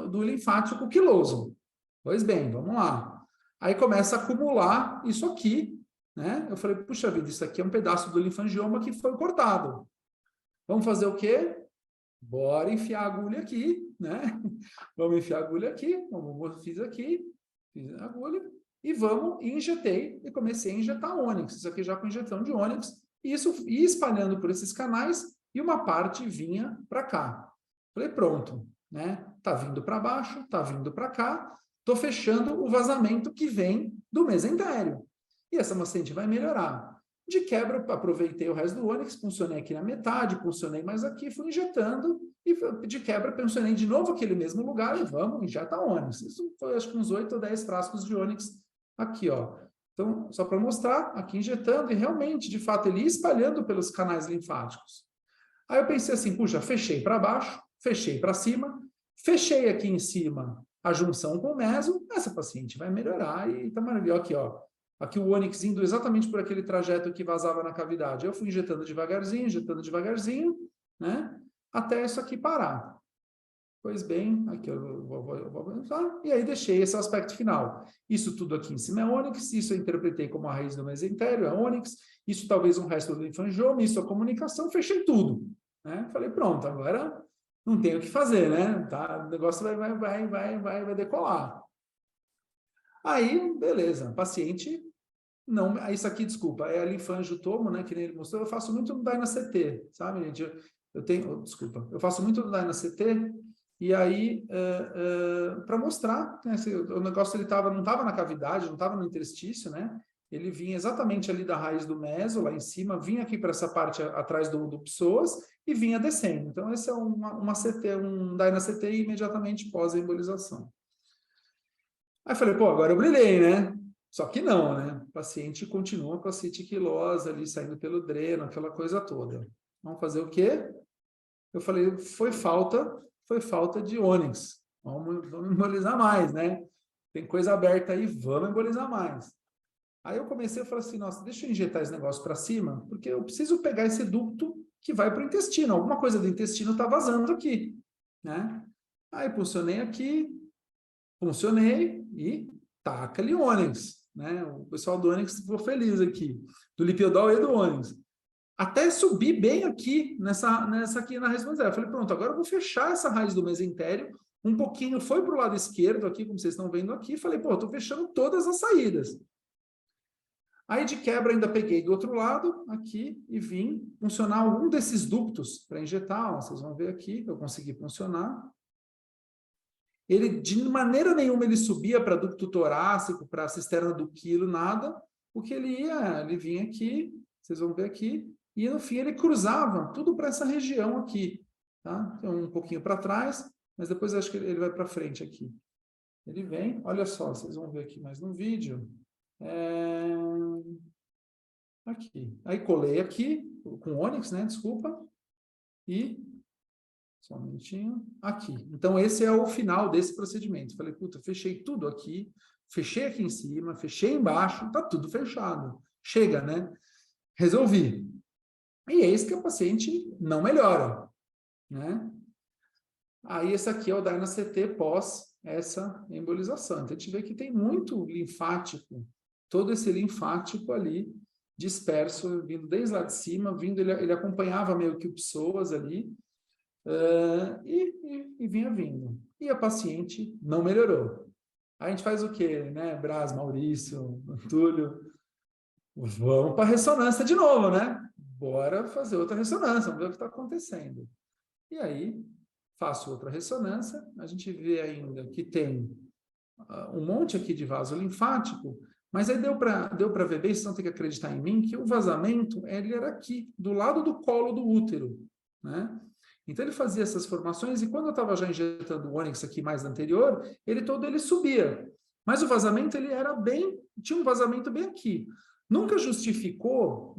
do linfático quiloso. Pois bem, vamos lá. Aí começa a acumular isso aqui, né? Eu falei, puxa vida, isso aqui é um pedaço do linfangioma que foi cortado. Vamos fazer o quê? Bora enfiar a agulha aqui, né? Vamos enfiar a agulha aqui, como eu fiz aqui, fiz a agulha, e injetei, e comecei a injetar ônix, isso aqui já com injeção de ônix, e isso ia espalhando por esses canais, e uma parte vinha para cá. Falei, pronto, né? Tá vindo para baixo, tá vindo para cá, tô fechando o vazamento que vem do mesentério. E essa paciente vai melhorar. De quebra, aproveitei o resto do ônix, funcionei aqui na metade, funcionei mais aqui, fui injetando, e de quebra, funcionei de novo aquele mesmo lugar, e vamos, injeta ônix. Isso foi, acho que uns 8 ou 10 frascos de ônix aqui, ó. Então, só para mostrar, aqui injetando, e realmente, de fato, ele ia espalhando pelos canais linfáticos. Aí eu pensei assim, puxa, fechei para baixo, fechei para cima, fechei aqui em cima a junção com o meso, essa paciente vai melhorar, e tá maravilhoso. Aqui, ó. Aqui o ônix indo exatamente por aquele trajeto que vazava na cavidade. Eu fui injetando devagarzinho, né? Até isso aqui parar. Pois bem, aqui eu vou avançar. E aí deixei esse aspecto final. Isso tudo aqui em cima é ônix, isso eu interpretei como a raiz do mesentério, é ônix, isso talvez um resto do linfangioma, isso a comunicação, fechei tudo. Né? Falei, pronto, agora não tem o que fazer, né? Tá? O negócio vai decolar. Aí, beleza, paciente, não, isso aqui, desculpa, é a linfangiotomo, né, que nem ele mostrou, eu faço muito no DynaCT, sabe, gente? Eu faço muito no DynaCT, e aí, para mostrar, né, o negócio ele não estava na cavidade, não estava no interstício, né, ele vinha exatamente ali da raiz do meso, lá em cima, vinha aqui para essa parte atrás do psoas, e vinha descendo. Então, esse é um DynaCT imediatamente pós a embolização. Aí falei, pô, agora eu brilhei, né? Só que não, né? O paciente continua com a cite quilosa ali, saindo pelo dreno, aquela coisa toda. Vamos fazer o quê? Eu falei, foi falta de ônix. Vamos embolizar mais, né? Tem coisa aberta aí, vamos embolizar mais. Aí eu comecei a falar assim, nossa, deixa eu injetar esse negócio para cima, porque eu preciso pegar esse ducto que vai para o intestino. Alguma coisa do intestino está vazando aqui, né? Aí funcionei aqui, e taca-lhe ônix, né? O pessoal do ônix ficou feliz aqui, do lipiodol e do ônix. Até subir bem aqui, nessa aqui na raiz mesentério. Eu falei, pronto, agora eu vou fechar essa raiz do mesentério, um pouquinho foi para o lado esquerdo aqui, como vocês estão vendo aqui, falei, pô, estou fechando todas as saídas. Aí de quebra ainda peguei do outro lado, aqui, e vim funcionar algum desses ductos para injetar, ó, vocês vão ver aqui, eu consegui funcionar. Ele, de maneira nenhuma, ele subia para ducto torácico, para a cisterna do quilo, nada. O que ele vinha aqui, vocês vão ver aqui, e no fim ele cruzava tudo para essa região aqui, tá? Então, um pouquinho para trás, mas depois acho que ele vai para frente aqui. Ele vem, olha só, vocês vão ver aqui mais no vídeo. Aqui. Aí colei aqui, com ônix, né? Desculpa. E só um minutinho. Aqui. Então, esse é o final desse procedimento. Falei, puta, fechei tudo aqui, fechei aqui em cima, fechei embaixo, tá tudo fechado. Chega, né? Resolvi. E eis que o paciente não melhora, né? Aí, esse aqui é o DynaCT pós essa embolização. Então, a gente vê que tem muito linfático, todo esse linfático ali, disperso, vindo desde lá de cima, ele acompanhava meio que o psoas ali, e vinha vindo. E a paciente não melhorou. Aí a gente faz o quê, né? Braz, Maurício, Antúlio, vamos para a ressonância de novo, né? Bora fazer outra ressonância, vamos ver o que está acontecendo. E aí, faço outra ressonância, a gente vê ainda que tem um monte aqui de vaso linfático, mas aí deu para ver bem, vocês não tem que acreditar em mim, que o vazamento ele era aqui, do lado do colo do útero. né? Então ele fazia essas formações e quando eu estava já injetando o ônix aqui mais anterior, ele subia. Mas o vazamento ele era tinha um vazamento bem aqui. Nunca justificou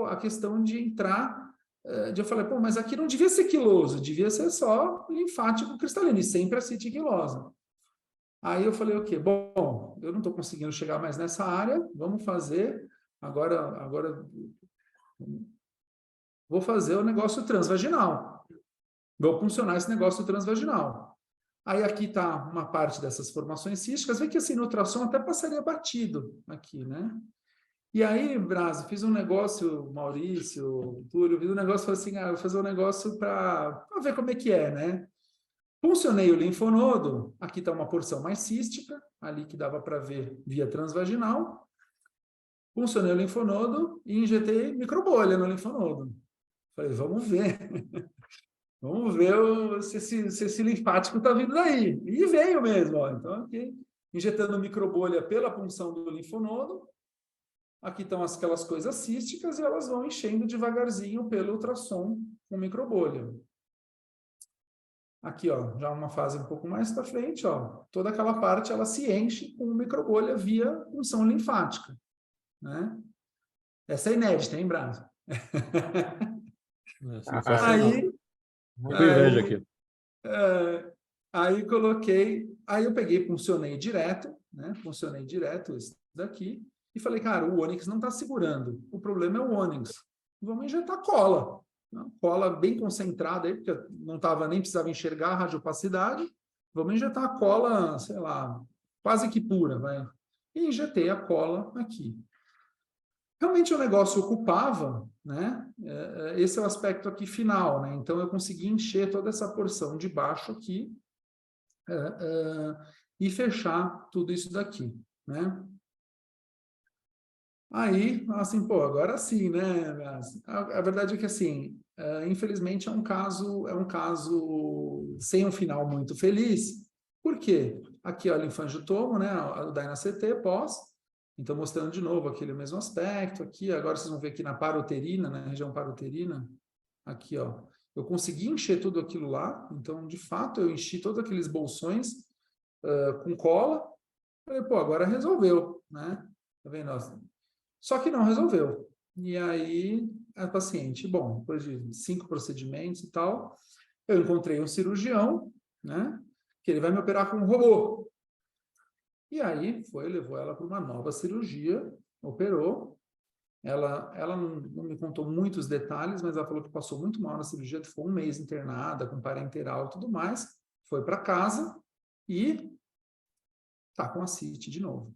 a questão de entrar, de eu falei, pô, mas aqui não devia ser quiloso, devia ser só linfático cristalino, e sempre acetiquilose. Aí eu falei, ok, bom, eu não estou conseguindo chegar mais nessa área, vamos fazer, agora vou fazer o negócio transvaginal. Vou funcionar esse negócio transvaginal. Aí aqui está uma parte dessas formações císticas, vê que assim no ultrassom até passaria batido aqui, né? E aí, Brás, fiz um negócio, Maurício, Túlio, fiz um negócio, falei assim, vou fazer um negócio para ver como é que é, né? Funcionei o linfonodo, aqui está uma porção mais cística, ali que dava para ver via transvaginal. Funcionei o linfonodo e injetei microbolha no linfonodo. Falei, vamos ver. Vamos ver se esse linfático está vindo daí. E veio mesmo. Ó. Então, aqui, injetando microbolha pela punção do linfonodo. Aqui estão aquelas coisas císticas e elas vão enchendo devagarzinho pelo ultrassom com microbolha. Aqui, ó, já uma fase um pouco mais para frente, ó, toda aquela parte ela se enche com microbolha via punção linfática, né? Essa é inédita, hein, Brás? Aí, com inveja aqui. Aí eu peguei, funcionei direto, né? Funcionei direto esse daqui e falei, cara, o ônix não está segurando. O problema é o ônix. Vamos injetar cola. Cola bem concentrada aí, porque não nem precisava enxergar a radiopacidade. Vamos injetar a cola, sei lá, quase que pura, vai. E injetei a cola aqui. Realmente o negócio ocupava, né? Esse é o aspecto aqui final, né? Então eu consegui encher toda essa porção de baixo aqui e fechar tudo isso daqui, né? Aí, assim, pô, agora sim, né? A verdade é que, assim, infelizmente é um caso sem um final muito feliz. Por quê? Aqui, ó, linfangiotoma, né? O DynaCT pós. Então, mostrando de novo aquele mesmo aspecto aqui. Agora vocês vão ver aqui na paroterina, na região paroterina. Aqui, ó. Eu consegui encher tudo aquilo lá. Então, de fato, eu enchi todos aqueles bolsões com cola. Falei, pô, agora resolveu, né? Tá vendo? Só que não resolveu. E aí, a paciente, bom, depois de 5 procedimentos e tal, eu encontrei um cirurgião, né? Que ele vai me operar com um robô. E aí, levou ela para uma nova cirurgia, operou. Ela não me contou muitos detalhes, mas ela falou que passou muito mal na cirurgia, ficou 1 mês internada, com parenteral e tudo mais. Foi para casa e tá com ascite de novo.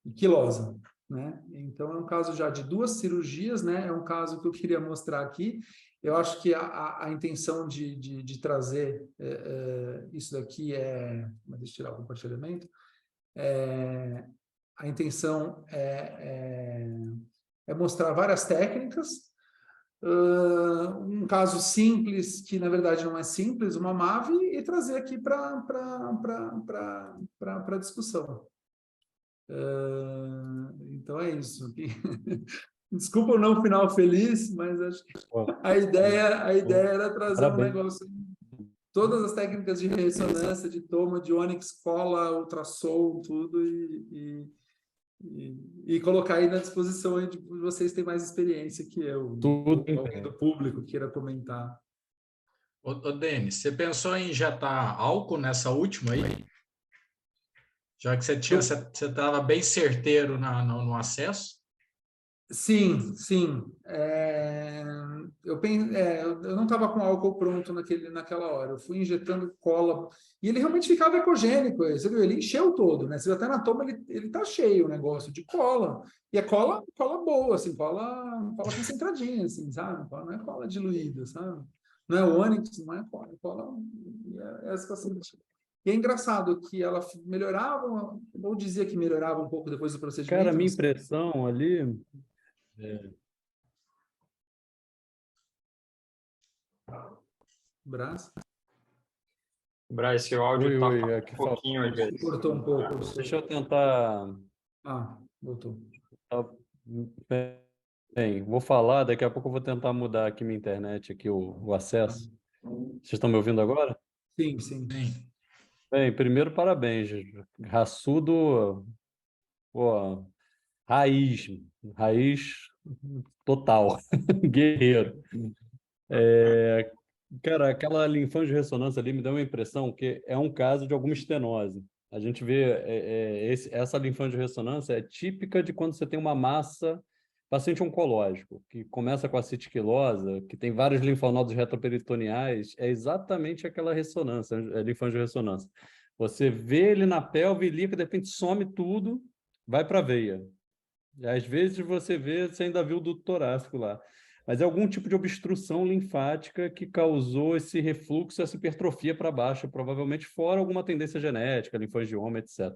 E quilosa. Né? Então, é um caso já de 2 cirurgias, né? É um caso que eu queria mostrar aqui. Eu acho que a intenção de trazer isso daqui deixa eu tirar o compartilhamento. A intenção é mostrar várias técnicas. Um caso simples, que na verdade não é simples, uma MAVE, e trazer aqui para discussão. Então é isso. Desculpa o não final feliz, mas acho que a ideia era trazer um negócio. Todas as técnicas de ressonância, de toma, de ônix, cola, ultrassom, tudo, e colocar aí na disposição de vocês terem mais experiência que eu. Tudo. Alguém do público queira comentar. Ô, Denis, você pensou em injetar álcool nessa última aí? Já que você estava bem certeiro no acesso? Sim. Eu não estava com álcool pronto naquela hora. Eu fui injetando cola. E ele realmente ficava ecogênico. Você viu? Ele encheu todo, né? Você viu até na toma, ele tá cheio o negócio de cola. E é cola boa, assim, cola concentradinha, assim, sabe? Não é cola diluída, sabe? Não é ônix, não é cola. Essa assim. E é engraçado que ela melhorava, ou dizia que melhorava um pouco depois do procedimento. Cara, a minha impressão ali... Brás, seu áudio está aqui um pouquinho às vezes. cortou um pouco. Deixa eu tentar... Voltou. Bem, vou falar, daqui a pouco eu vou tentar mudar aqui minha internet, aqui o acesso. Vocês estão me ouvindo agora? Sim, sim. Sim. Bem, primeiro, parabéns. Raçudo, pô, raiz, raiz total, guerreiro. Cara, aquela linfangio-ressonância ali me deu uma impressão que é um caso de alguma estenose. A gente vê essa linfangio-ressonância é típica de quando você tem uma massa paciente oncológico, que começa com a citiquilosa, que tem vários linfonodos retroperitoneais, é exatamente aquela ressonância, linfangio-ressonância. Você vê ele na pelve, liga, de repente some tudo, vai para a veia. E às vezes você vê, você ainda viu o duto torácico lá. Mas é algum tipo de obstrução linfática que causou esse refluxo, essa hipertrofia para baixo, provavelmente fora alguma tendência genética, linfangioma, etc.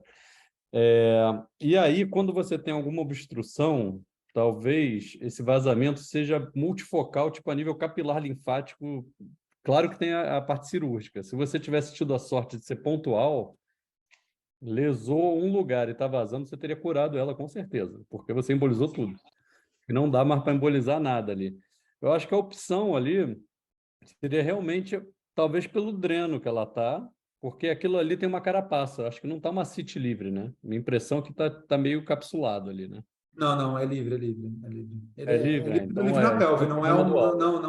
E aí, quando você tem alguma obstrução, talvez esse vazamento seja multifocal, tipo a nível capilar linfático. Claro que tem a parte cirúrgica. Se você tivesse tido a sorte de ser pontual, lesou um lugar e está vazando, você teria curado ela com certeza, porque você embolizou tudo. E não dá mais para embolizar nada ali. Eu acho que a opção ali seria realmente, talvez pelo dreno que ela tá, porque aquilo ali tem uma carapaça. Eu acho que não tá uma CIT livre, né? Minha impressão é que tá meio capsulado ali, né? Não, não, é livre, é livre, é livre. É livre, né? É Então livre na então pelve, é não é problema do uma, álcool. não,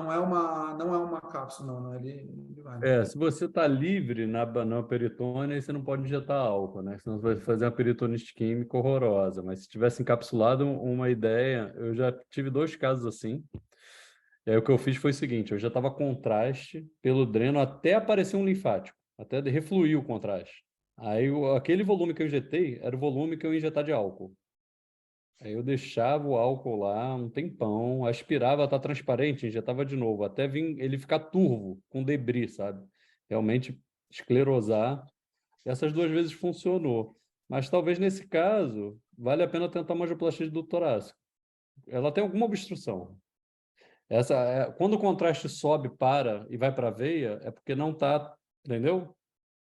não é uma cápsula, não, ele vai. Se você está livre na peritônia, aí você não pode injetar álcool, né? Senão você vai fazer uma peritonite química horrorosa. Mas se tivesse encapsulado uma ideia, eu já tive 2 casos assim. E aí o que eu fiz foi o seguinte, eu já estava contraste pelo dreno até aparecer um linfático, até refluir o contraste. Aí aquele volume que eu injetei era o volume que eu ia injetar de álcool. Aí eu deixava o álcool lá um tempão, aspirava, tá transparente, injetava de novo, até vir ele ficar turvo, com debris, sabe? Realmente esclerosar. Essas 2 vezes funcionou. Mas talvez nesse caso, vale a pena tentar uma angioplastia de duto torácico. Ela tem alguma obstrução. Quando o contraste sobe, para e vai para a veia, é porque não está, entendeu?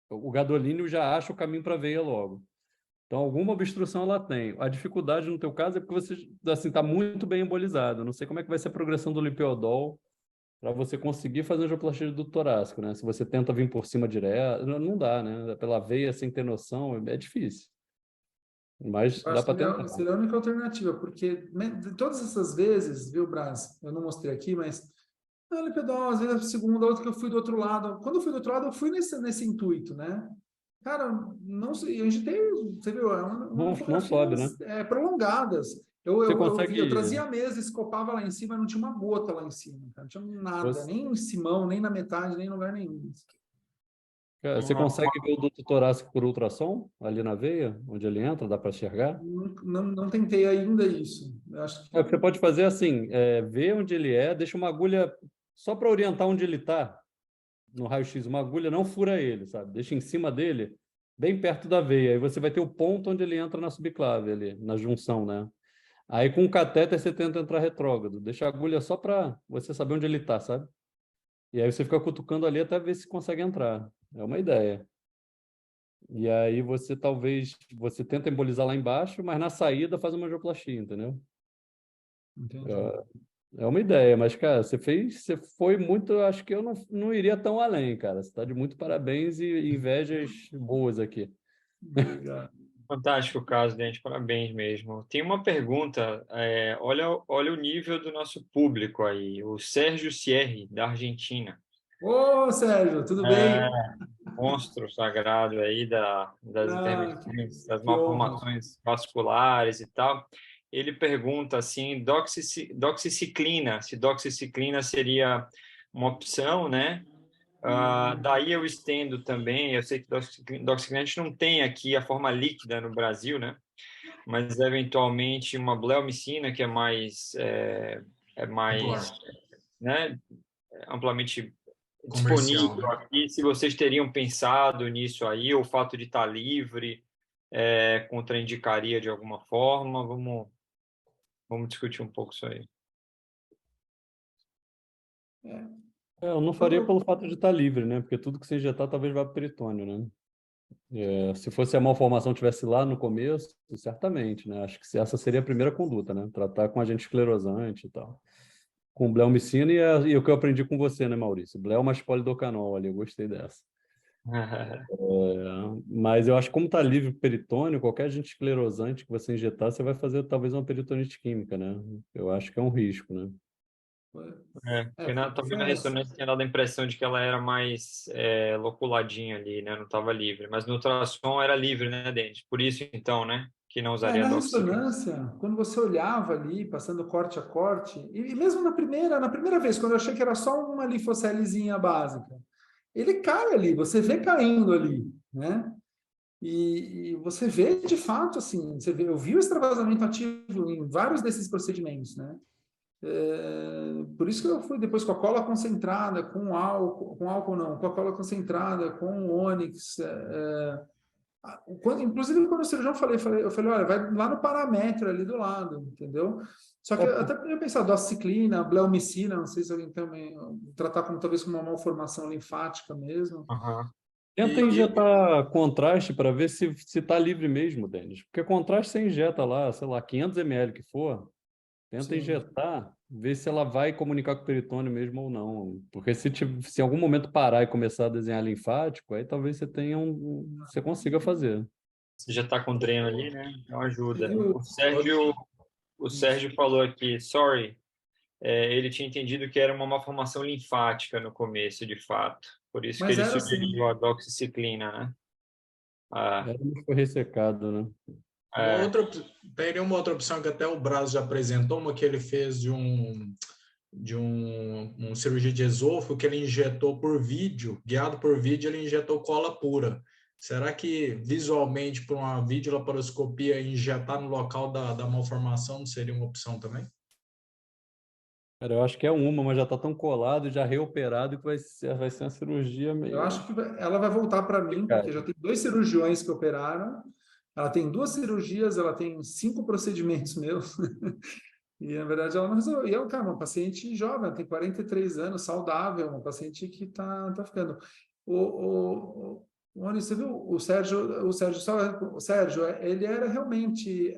O gadolínio já acha o caminho para a veia logo. Então, alguma obstrução ela tem. A dificuldade no teu caso é porque você assim está muito bem embolizado. Eu não sei como é que vai ser a progressão do lipiodol para você conseguir fazer angioplastia do torácico, né? Se você tenta vir por cima direto, não dá, né? Pela veia sem ter noção, é difícil. Mas Eu dá acho para que tentar. seria a única alternativa, porque de todas essas vezes, viu, Brás? Eu não mostrei aqui, mas não, lipidol, às vezes a segunda, outra que eu fui do outro lado. Quando eu fui do outro lado, eu fui nesse intuito, né? Cara, não sei, a gente tem, você viu, Não sobe, né? linfografias prolongadas. Você Eu consegue. trazia a mesa, escopava lá em cima, não tinha uma gota lá em cima, cara, não tinha nada, Você, nem em Simão, nem na metade, nem em lugar nenhum. você consegue ver o duto torácico por ultrassom ali na veia, onde ele entra, dá para enxergar? Não tentei ainda isso. Eu acho O que você que pode fazer assim, ver onde ele é, deixa uma agulha só para orientar onde ele está, no raio-x, uma agulha não fura ele, sabe? Deixa em cima dele, bem perto da veia. Aí você vai ter o ponto onde ele entra na subclave ali, na junção, né? Aí com o catéter você tenta entrar retrógrado. Deixa a agulha só para você saber onde ele está, sabe? E aí você fica cutucando ali até ver se consegue entrar. É uma ideia. E aí você tenta embolizar lá embaixo, mas na saída faz uma angioplastia, entendeu? entendi. É uma ideia, mas, cara, você foi muito, acho que eu não iria tão além, cara. Você está de muito parabéns e invejas boas aqui. Obrigado. Fantástico o caso, gente. Parabéns mesmo. Tem uma pergunta. Olha o nível do nosso público aí. O Sérgio Sierri, da Argentina. Ô, Sérgio, tudo É, bem? monstro sagrado aí das Ah, intervenções, das que honra. malformações vasculares e tal. Ele pergunta assim, doxiciclina, se doxiciclina seria uma opção, né? Daí eu estendo também, eu sei que doxiciclina a gente não tem aqui a forma líquida no Brasil, né? Mas eventualmente uma bleomicina que é mais, Popular. né, amplamente disponível Comercial, né? aqui, se vocês teriam pensado nisso aí, ou o fato de estar livre contraindicaria de alguma forma, vamos discutir um pouco isso aí. É, Eu não faria pelo fato de estar livre, né? Porque tudo que você injetar talvez vá para o peritônio, né? Se fosse a malformação tivesse lá no começo, certamente, né? Acho que essa seria a primeira conduta, né? Tratar com agente esclerosante e tal. Com bleomicina e o que eu aprendi com você, né, Maurício? Bleo mais polidocanol ali, eu gostei dessa. Mas eu acho que como está livre o peritônio, qualquer agente esclerosante que você injetar, você vai fazer talvez uma peritonite química, né? Eu acho que é um risco, né? Talvez na ressonância tenha dado a impressão de que ela era mais loculadinha ali, né? Não estava livre. Mas no ultrassom era livre, né, Denis? Por isso, então, né? Que não usaria Na doxiciclina. ressonância, quando você olhava ali, passando corte a corte, e mesmo na primeira vez, quando eu achei que era só uma linfocelezinha básica, ele cai ali, você vê caindo ali, né? E você vê de fato, assim, eu vi o extravasamento ativo em vários desses procedimentos, né? Por isso que eu fui depois com a cola concentrada, com álcool não, com a cola concentrada, com o Onyx, inclusive, quando o cirurgião eu falei, olha, vai lá no paramétrio ali do lado, entendeu? Só que eu até podia pensar, doxiciclina, bleomicina, não sei se alguém também tratar como talvez como uma malformação linfática mesmo. Uhum. Tenta injetar contraste para ver se está livre mesmo, Denis. Porque contraste você injeta lá, sei lá, 500 ml que for, tenta injetar, ver se ela vai comunicar com o peritônio mesmo ou não. Porque se em algum momento parar e começar a desenhar linfático, aí talvez você tenha você consiga fazer. Você já está com dreno ali, né? Então ajuda. Eu- O Sérgio falou aqui, sorry, ele tinha entendido que era uma malformação linfática no começo, de fato. Por isso que Mas ele era assim. sugeriu a doxiciclina, né? Ah, Era foi ressecado, né? é, Teria uma outra opção que até o Braz já apresentou, uma que ele fez de um cirurgia de esôfago, que ele injetou por vídeo, guiado por vídeo, ele injetou cola pura. Será que visualmente, por uma videolaparoscopia, injetar no local da malformação não seria uma opção também? Cara, eu acho que é uma, mas já está tão colado, já reoperado, que vai ser uma cirurgia Eu meio acho que ela vai voltar para mim, porque já complicada. tem 2 cirurgiões que operaram. Ela tem 2 cirurgias, ela tem 5 procedimentos meus. E, na verdade, ela não resolveu. E ela, cara, uma paciente jovem, ela tem 43 anos, saudável, uma paciente que tá ficando. Rony, você viu o Sérgio, ele era realmente,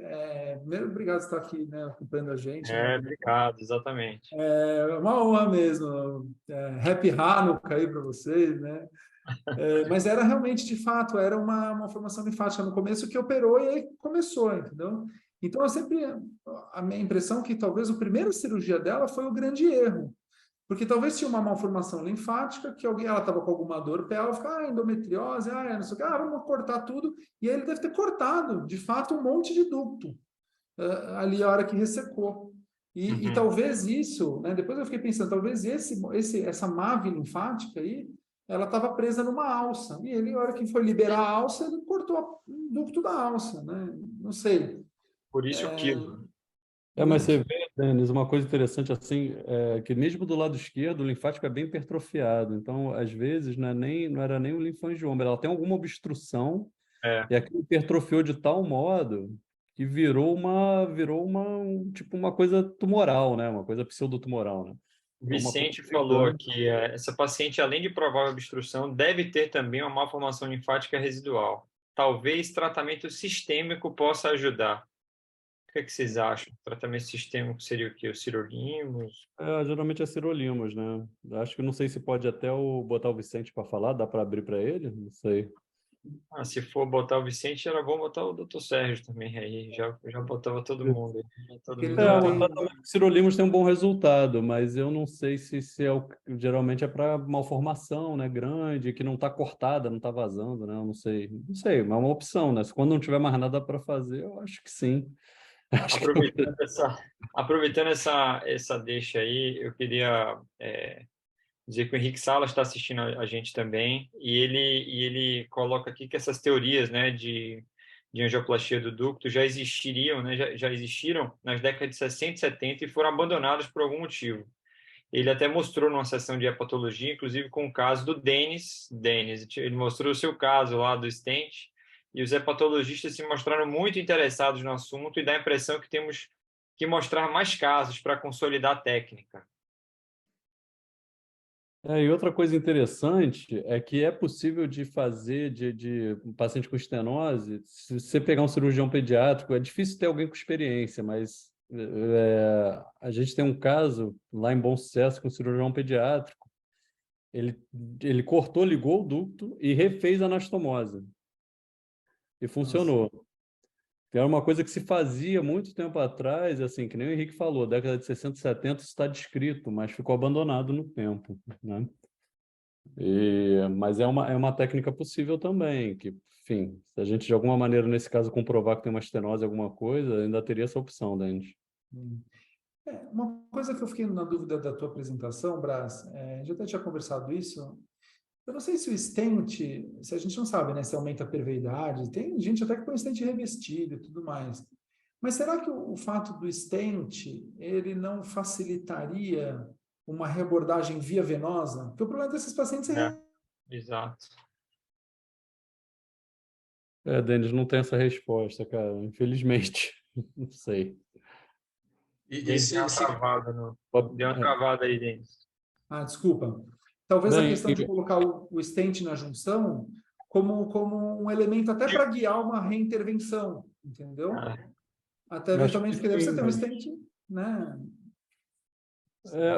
primeiro, obrigado por estar aqui, né, acompanhando a gente, né, obrigado, exatamente. é uma honra mesmo, Happy Hanukkah aí para vocês, né, mas era realmente, de fato, era uma formação linfática no começo que operou e aí começou, entendeu? Então, a minha impressão é que talvez a primeira cirurgia dela foi o grande erro, porque talvez tinha uma malformação linfática, que ela estava com alguma dor pélvica, endometriose, não sei o que, vamos cortar tudo, e aí ele deve ter cortado, de fato, um monte de ducto, ali a hora que ressecou. E talvez isso, né, depois eu fiquei pensando, talvez essa MAV linfática aí, ela estava presa numa alça. E ele, na hora que foi liberar a alça, ele cortou o ducto da alça, né? Não sei. Por isso o quilo. Mas você vê, Denis, uma coisa interessante assim, que mesmo do lado esquerdo, o linfático é bem hipertrofiado. Então, às vezes, não era nem o linfangioma, ela tem alguma obstrução e aquilo hipertrofiou de tal modo que tipo uma coisa tumoral, né? Uma coisa pseudotumoral, né? O Então, uma coisa Vicente falou gigante. que essa paciente, além de provável obstrução, deve ter também uma malformação linfática residual. Talvez tratamento sistêmico possa ajudar. O que é que vocês acham? Tratamento sistêmico seria o quê? Os sirolimus? Geralmente é sirolimus, né? Acho que não sei se pode até botar o Vicente para falar, dá para abrir para ele? Não sei. Se for botar o Vicente, era bom botar o Dr. Sérgio também aí. Já botava todo mundo. Todo Ele mundo não O tem. tratamento de sirolimus tem um bom resultado, mas eu não sei se geralmente é para malformação, né, grande, que não está cortada, não está vazando, né? Eu não sei. Não sei, mas é uma opção, né? Quando não tiver mais nada para fazer, eu acho que sim. Acho que Aproveitando essa deixa aí, eu queria dizer que o Henrique Salas está assistindo a gente também, e ele coloca aqui que essas teorias, né, de angioplastia do ducto já existiriam, né, já existiram nas décadas de 60 e 70 e foram abandonadas por algum motivo. Ele até mostrou numa sessão de hepatologia, inclusive com o caso do Denis. Ele mostrou o seu caso lá do stent, e os hepatologistas se mostraram muito interessados no assunto e dá a impressão que temos que mostrar mais casos para consolidar a técnica. E outra coisa interessante é que é possível de fazer de um paciente com estenose, se você pegar um cirurgião pediátrico, é difícil ter alguém com experiência, mas a gente tem um caso lá em Bom Sucesso com um cirurgião pediátrico, ele, ele cortou, ligou o ducto e refez a anastomose, e Nossa. funcionou. Era uma coisa que se fazia muito tempo atrás, assim, que nem o Henrique falou, década de 60, 70, isso está descrito, mas ficou abandonado no tempo, né? Mas é uma técnica possível também, que, enfim, se a gente de alguma maneira, nesse caso, comprovar que tem uma estenose, alguma coisa, ainda teria essa opção, Dente. Hum. Uma coisa que eu fiquei na dúvida da tua apresentação, Brás, a gente até tinha conversado isso. Eu não sei se o stent, se a gente não sabe, né, se aumenta a permeabilidade, tem gente até que põe stent revestido e tudo mais. Mas será que o fato do stent, ele não facilitaria uma reabordagem via venosa? Porque o problema desses pacientes É, é... exato. Denis, não tem essa resposta, cara, infelizmente. Não sei. E Denis, deu uma travada, deu uma É, travada aí, Denis. Ah, desculpa. Talvez a bem, questão de colocar o stent na junção como um elemento até para guiar uma reintervenção, entendeu? É, Até acho que eventualmente, porque daí você sim, tem um mas... stent, né?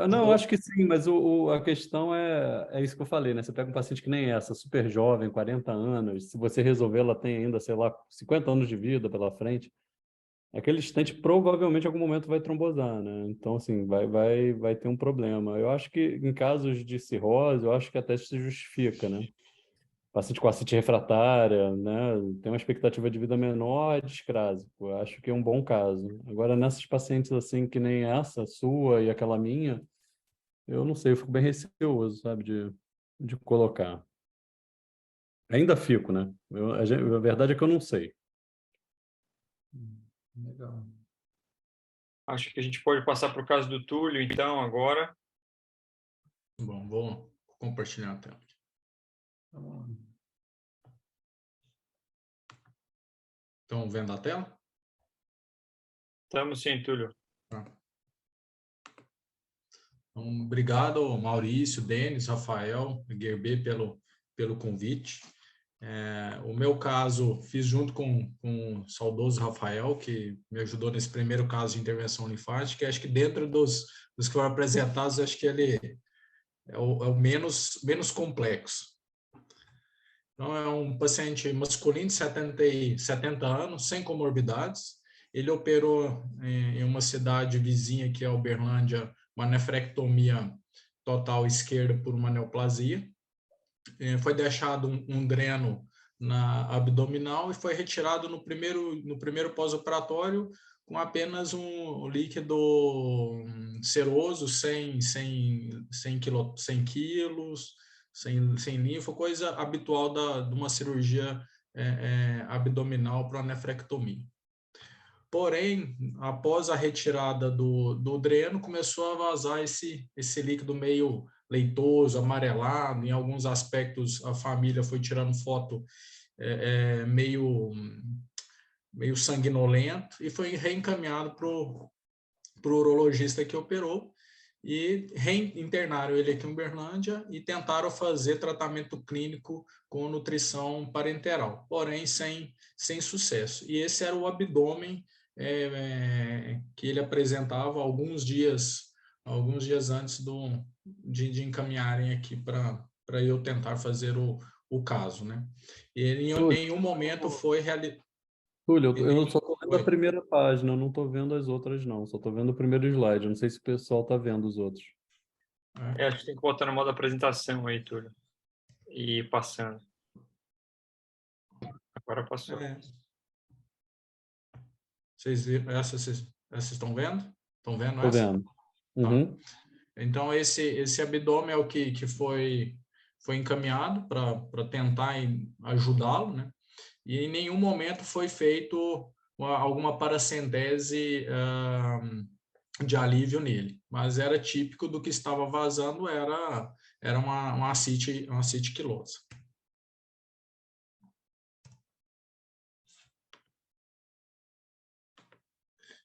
Não, acho que sim, mas a questão é isso que eu falei, né? Você pega um paciente que nem essa, super jovem, 40 anos, se você resolver, ela tem ainda, sei lá, 50 anos de vida pela frente, aquele stent provavelmente em algum momento vai trombosar, né? Então, assim, vai ter um problema. Eu acho que em casos de cirrose, eu acho que até se justifica, né? Paciente com ascite refratária, né? Tem uma expectativa de vida menor, discrásico. Eu acho que é um bom caso. Agora, nessas pacientes assim, que nem essa, sua e aquela minha, eu não sei, eu fico bem receoso, sabe, de colocar. Ainda fico, né? A verdade é que eu não sei. Legal. acho que a gente pode passar para o caso do Túlio, então, agora. Bom, vou compartilhar a tela. Vamos lá. Estão vendo a tela? Estamos sim, Túlio. Tá. Então, obrigado, Maurício, Denis, Rafael, Gerber, pelo convite. O meu caso, fiz junto com o saudoso Rafael, que me ajudou nesse primeiro caso de intervenção linfática. Acho que dentro dos que foram apresentados, acho que ele é o menos complexo. Então, é um paciente masculino de 70 anos, sem comorbidades. Ele operou em uma cidade vizinha, que é Uberlândia, uma nefrectomia total esquerda por uma neoplasia. Foi deixado um dreno na abdominal e foi retirado no primeiro pós-operatório com apenas um líquido seroso, 100 quilos, sem linfa, coisa habitual de uma cirurgia abdominal para nefrectomia. Porém, após a retirada do dreno, começou a vazar esse líquido meio leitoso, amarelado. Em alguns aspectos, a família foi tirando foto meio sanguinolento e foi reencaminhado para o urologista que operou e reinternaram ele aqui em Uberlândia e tentaram fazer tratamento clínico com nutrição parenteral, porém sem sucesso. E esse era o abdômen que ele apresentava alguns dias antes de encaminharem aqui para eu tentar fazer o caso, né? E ele em nenhum momento foi realizado. Túlio, eu só estou vendo a primeira página, eu não estou vendo as outras, não. Só estou vendo o primeiro slide. Eu não sei se o pessoal está vendo os outros. Acho que tem que botar no modo apresentação aí, Túlio. E ir passando. Agora passou. Vocês viram? Essas estão vendo? Estão vendo Estou essa? vendo. Tá. Uhum. Então, esse abdômen é o que foi encaminhado para tentar ajudá-lo, né? E em nenhum momento foi feito alguma paracentese de alívio nele, mas era típico do que estava vazando, era uma ascite quilosa.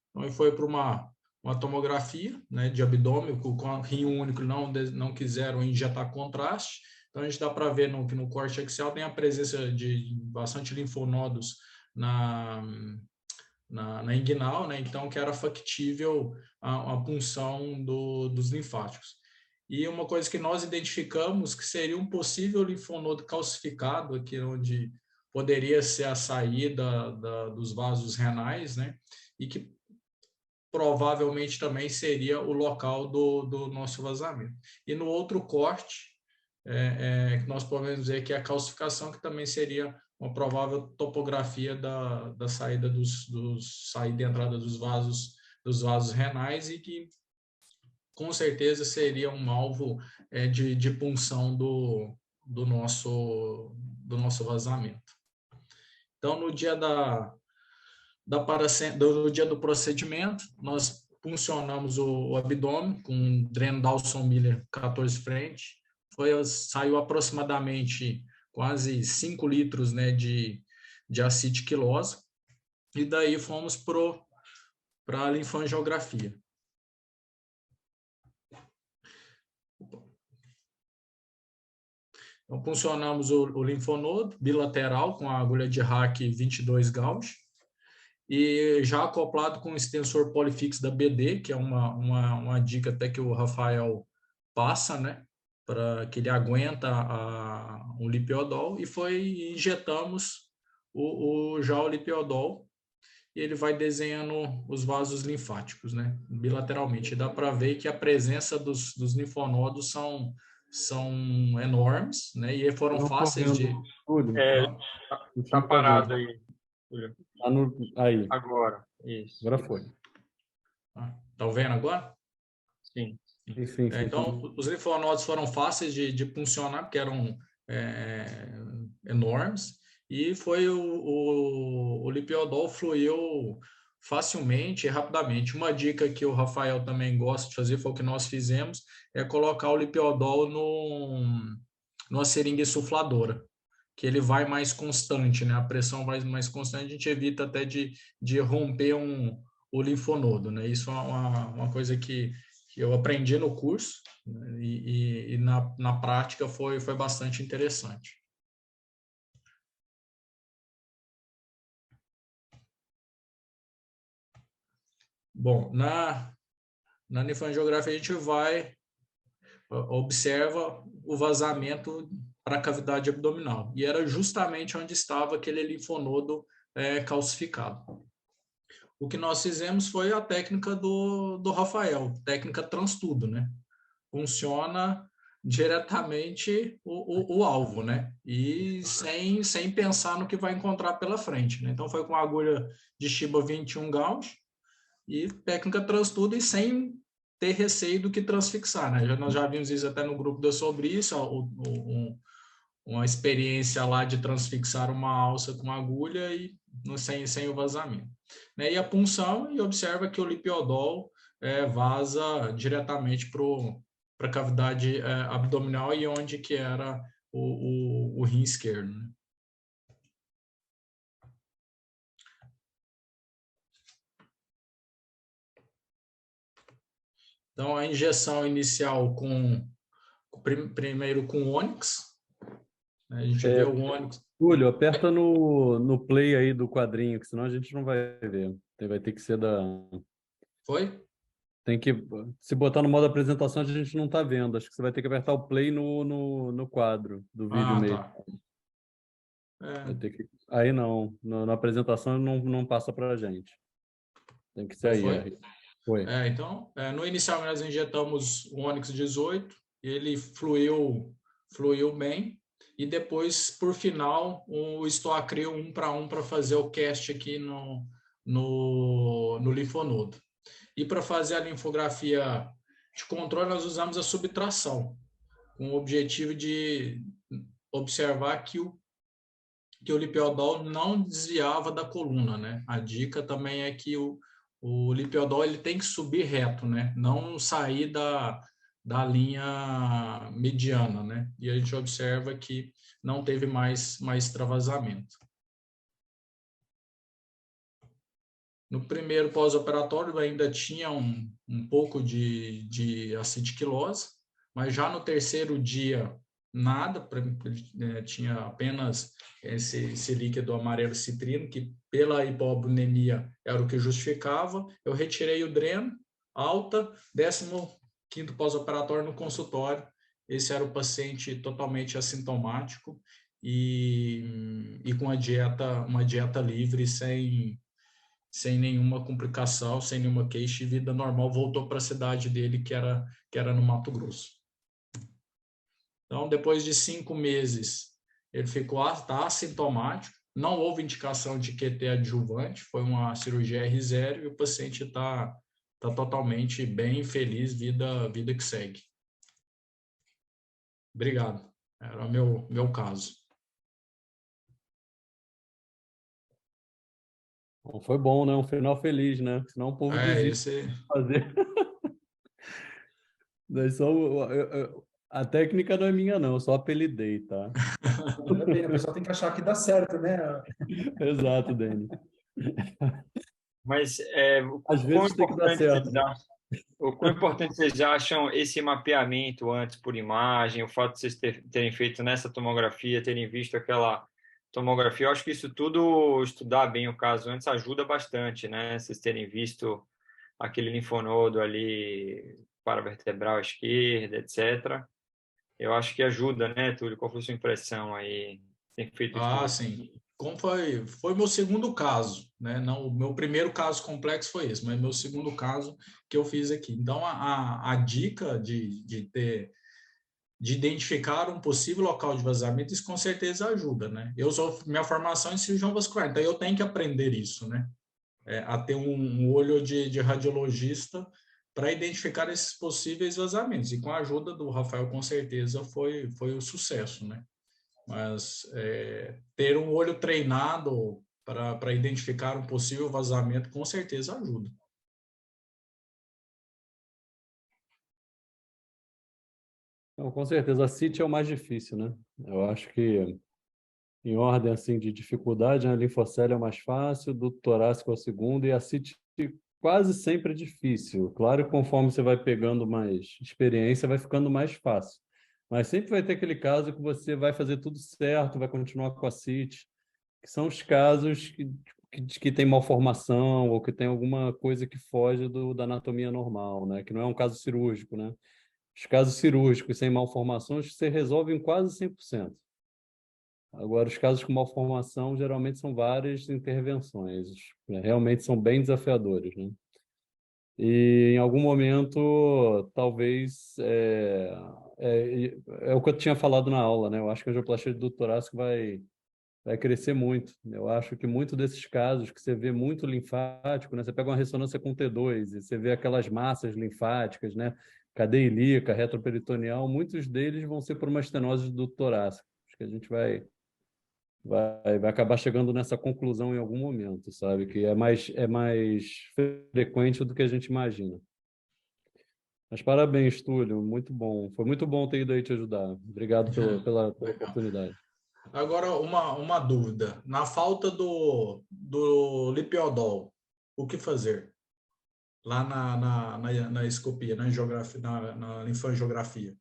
Então, ele foi para uma tomografia, né, de abdômen, com rim único não quiseram injetar contraste. Então, a gente dá para ver que no corte axial tem a presença de bastante linfonodos na inguinal, né? Então, que era factível a punção dos linfáticos. E uma coisa que nós identificamos que seria um possível linfonodo calcificado, aqui onde poderia ser a saída dos vasos renais, né? E que provavelmente também seria o local do nosso vazamento. E no outro corte, que nós podemos dizer que é a calcificação, que também seria uma provável topografia da saída saída e entrada dos vasos renais, e que com certeza seria um alvo de punção do nosso vazamento. Então, no dia no dia do procedimento, nós puncionamos o abdômen com dreno Dawson-Miller 14 frente. Saiu aproximadamente quase 5 litros, né, de ascite quilosa, e daí fomos para a linfangiografia. Então, puncionamos o linfonodo bilateral com a agulha de Hack 22 gauge, e já acoplado com o extensor polifix da BD, que é uma dica até que o Rafael passa, né, para que ele aguenta o lipiodol, e injetamos já o lipiodol, e ele vai desenhando os vasos linfáticos, né, bilateralmente. E dá para ver que a presença dos linfonodos são enormes, né, e foram fáceis de... Tá parado aí, Júlio. Aí. Agora, isso. Agora foi. Estão vendo agora? Sim. Sim. Então, os linfonodos foram fáceis de funcionar, porque eram enormes, e foi o lipiodol fluiu facilmente e rapidamente. Uma dica que o Rafael também gosta de fazer, foi o que nós fizemos, é colocar o lipiodol numa seringa insufladora, que ele vai mais constante, né? A pressão vai mais constante, a gente evita até de romper o linfonodo, né? Isso é uma coisa que eu aprendi no curso, né? E na prática foi bastante interessante. Bom, na linfangiografia a gente observa o vazamento para a cavidade abdominal, e era justamente onde estava aquele linfonodo calcificado. O que nós fizemos foi a técnica do Rafael, técnica transtudo, né? Funciona diretamente o alvo, né? E sem pensar no que vai encontrar pela frente, né? Então, foi com a agulha de Shiba 21 gauge, e técnica transtudo, e sem ter receio do que transfixar, né? Nós já vimos isso até no grupo da Sobre Isso, uma experiência lá de transfixar uma alça com agulha e sem o vazamento, né? E a punção, e observa que o lipiodol vaza diretamente para a cavidade abdominal, e onde que era o rim esquerdo, né? Então, a injeção inicial primeiro com Onyx, né? A gente vê o Onyx. Júlio, aperta no play aí do quadrinho, que senão a gente não vai ver. Vai ter que ser Foi? Tem que... Se botar no modo apresentação, a gente não está vendo. Acho que você vai ter que apertar o play no quadro do vídeo mesmo. Tá. Vai ter que... Aí não. Na apresentação não passa para a gente. Tem que ser aí. Foi. Então, no inicial nós injetamos o Onyx 18, ele fluiu bem, e depois, por final, o Stoacril 1:1 para fazer o cast aqui no linfonodo. E para fazer a linfografia de controle, nós usamos a subtração, com o objetivo de observar que o lipiodol não desviava da coluna, né? A dica também é que o lipiodol ele tem que subir reto, né? Não sair da linha mediana, né? E a gente observa que não teve mais extravasamento. No primeiro pós-operatório ainda tinha um pouco de acidiquilose, mas já no terceiro dia nada, tinha apenas esse líquido amarelo citrino, que pela hipoalbuminemia era o que justificava. Eu retirei o dreno, alta, 15º pós-operatório no consultório. Esse era o paciente totalmente assintomático e com uma dieta livre, sem nenhuma complicação, sem nenhuma queixa, e vida normal, voltou para a cidade dele, que era no Mato Grosso. Então, depois de 5 meses, ele tá assintomático, não houve indicação de QT adjuvante, foi uma cirurgia R0 e o paciente está totalmente bem, feliz, vida que segue. Obrigado. Era o meu caso. Bom, foi bom, né? Um final feliz, né? Senão o povo desiste de fazer. A técnica não é minha, não. Eu só apelidei, tá? Ainda bem, o pessoal tem que achar que dá certo, né? Exato, Dani. Mas Às vezes tem que dar certo. o quão importante vocês acham esse mapeamento antes por imagem, o fato de vocês terem feito nessa tomografia, terem visto aquela tomografia? Eu acho que isso tudo, estudar bem o caso antes, ajuda bastante, né? Vocês terem visto aquele linfonodo ali paravertebral esquerda, etc. Eu acho que ajuda, né, Túlio? Qual foi a sua impressão aí? Tem feito isso? Sim. Como foi meu segundo caso, né? Não, o meu primeiro caso complexo foi esse, mas meu segundo caso que eu fiz aqui. Então, a dica de identificar um possível local de vazamento, isso com certeza ajuda, né? Minha formação é em cirurgião vascular, então eu tenho que aprender isso, né? A ter um olho de radiologista para identificar esses possíveis vazamentos. E com a ajuda do Rafael, com certeza, foi o sucesso, né? Mas ter um olho treinado para identificar um possível vazamento, com certeza ajuda. Então, com certeza, a CIT é o mais difícil, né? Eu acho que, em ordem assim de dificuldade, a linfocele é o mais fácil, do torácico é o segundo, e a CIT quase sempre é difícil. Claro que conforme você vai pegando mais experiência, vai ficando mais fácil. Mas sempre vai ter aquele caso que você vai fazer tudo certo, vai continuar com a CIT, que são os casos que tem malformação ou que tem alguma coisa que foge da anatomia normal, né? Que não é um caso cirúrgico, né? Os casos cirúrgicos sem malformações você resolve em quase 100%. Agora, os casos com malformação geralmente são várias intervenções, né? Realmente são bem desafiadores, né? E em algum momento, talvez, é o que eu tinha falado na aula, né? Eu acho que a angioplastia do torácico vai crescer muito. Eu acho que muito desses casos que você vê muito linfático, né? Você pega uma ressonância com T2 e você vê aquelas massas linfáticas, né? Cadeia ilíaca, retroperitoneal, muitos deles vão ser por uma estenose do torácico. Acho que a gente vai acabar chegando nessa conclusão em algum momento, sabe? Que é mais frequente do que a gente imagina. Mas parabéns, Túlio, muito bom. Foi muito bom ter ido aí te ajudar. Obrigado pela oportunidade. Agora, uma dúvida. Na falta do lipiodol, o que fazer? Lá na escopia, na linfangiografia.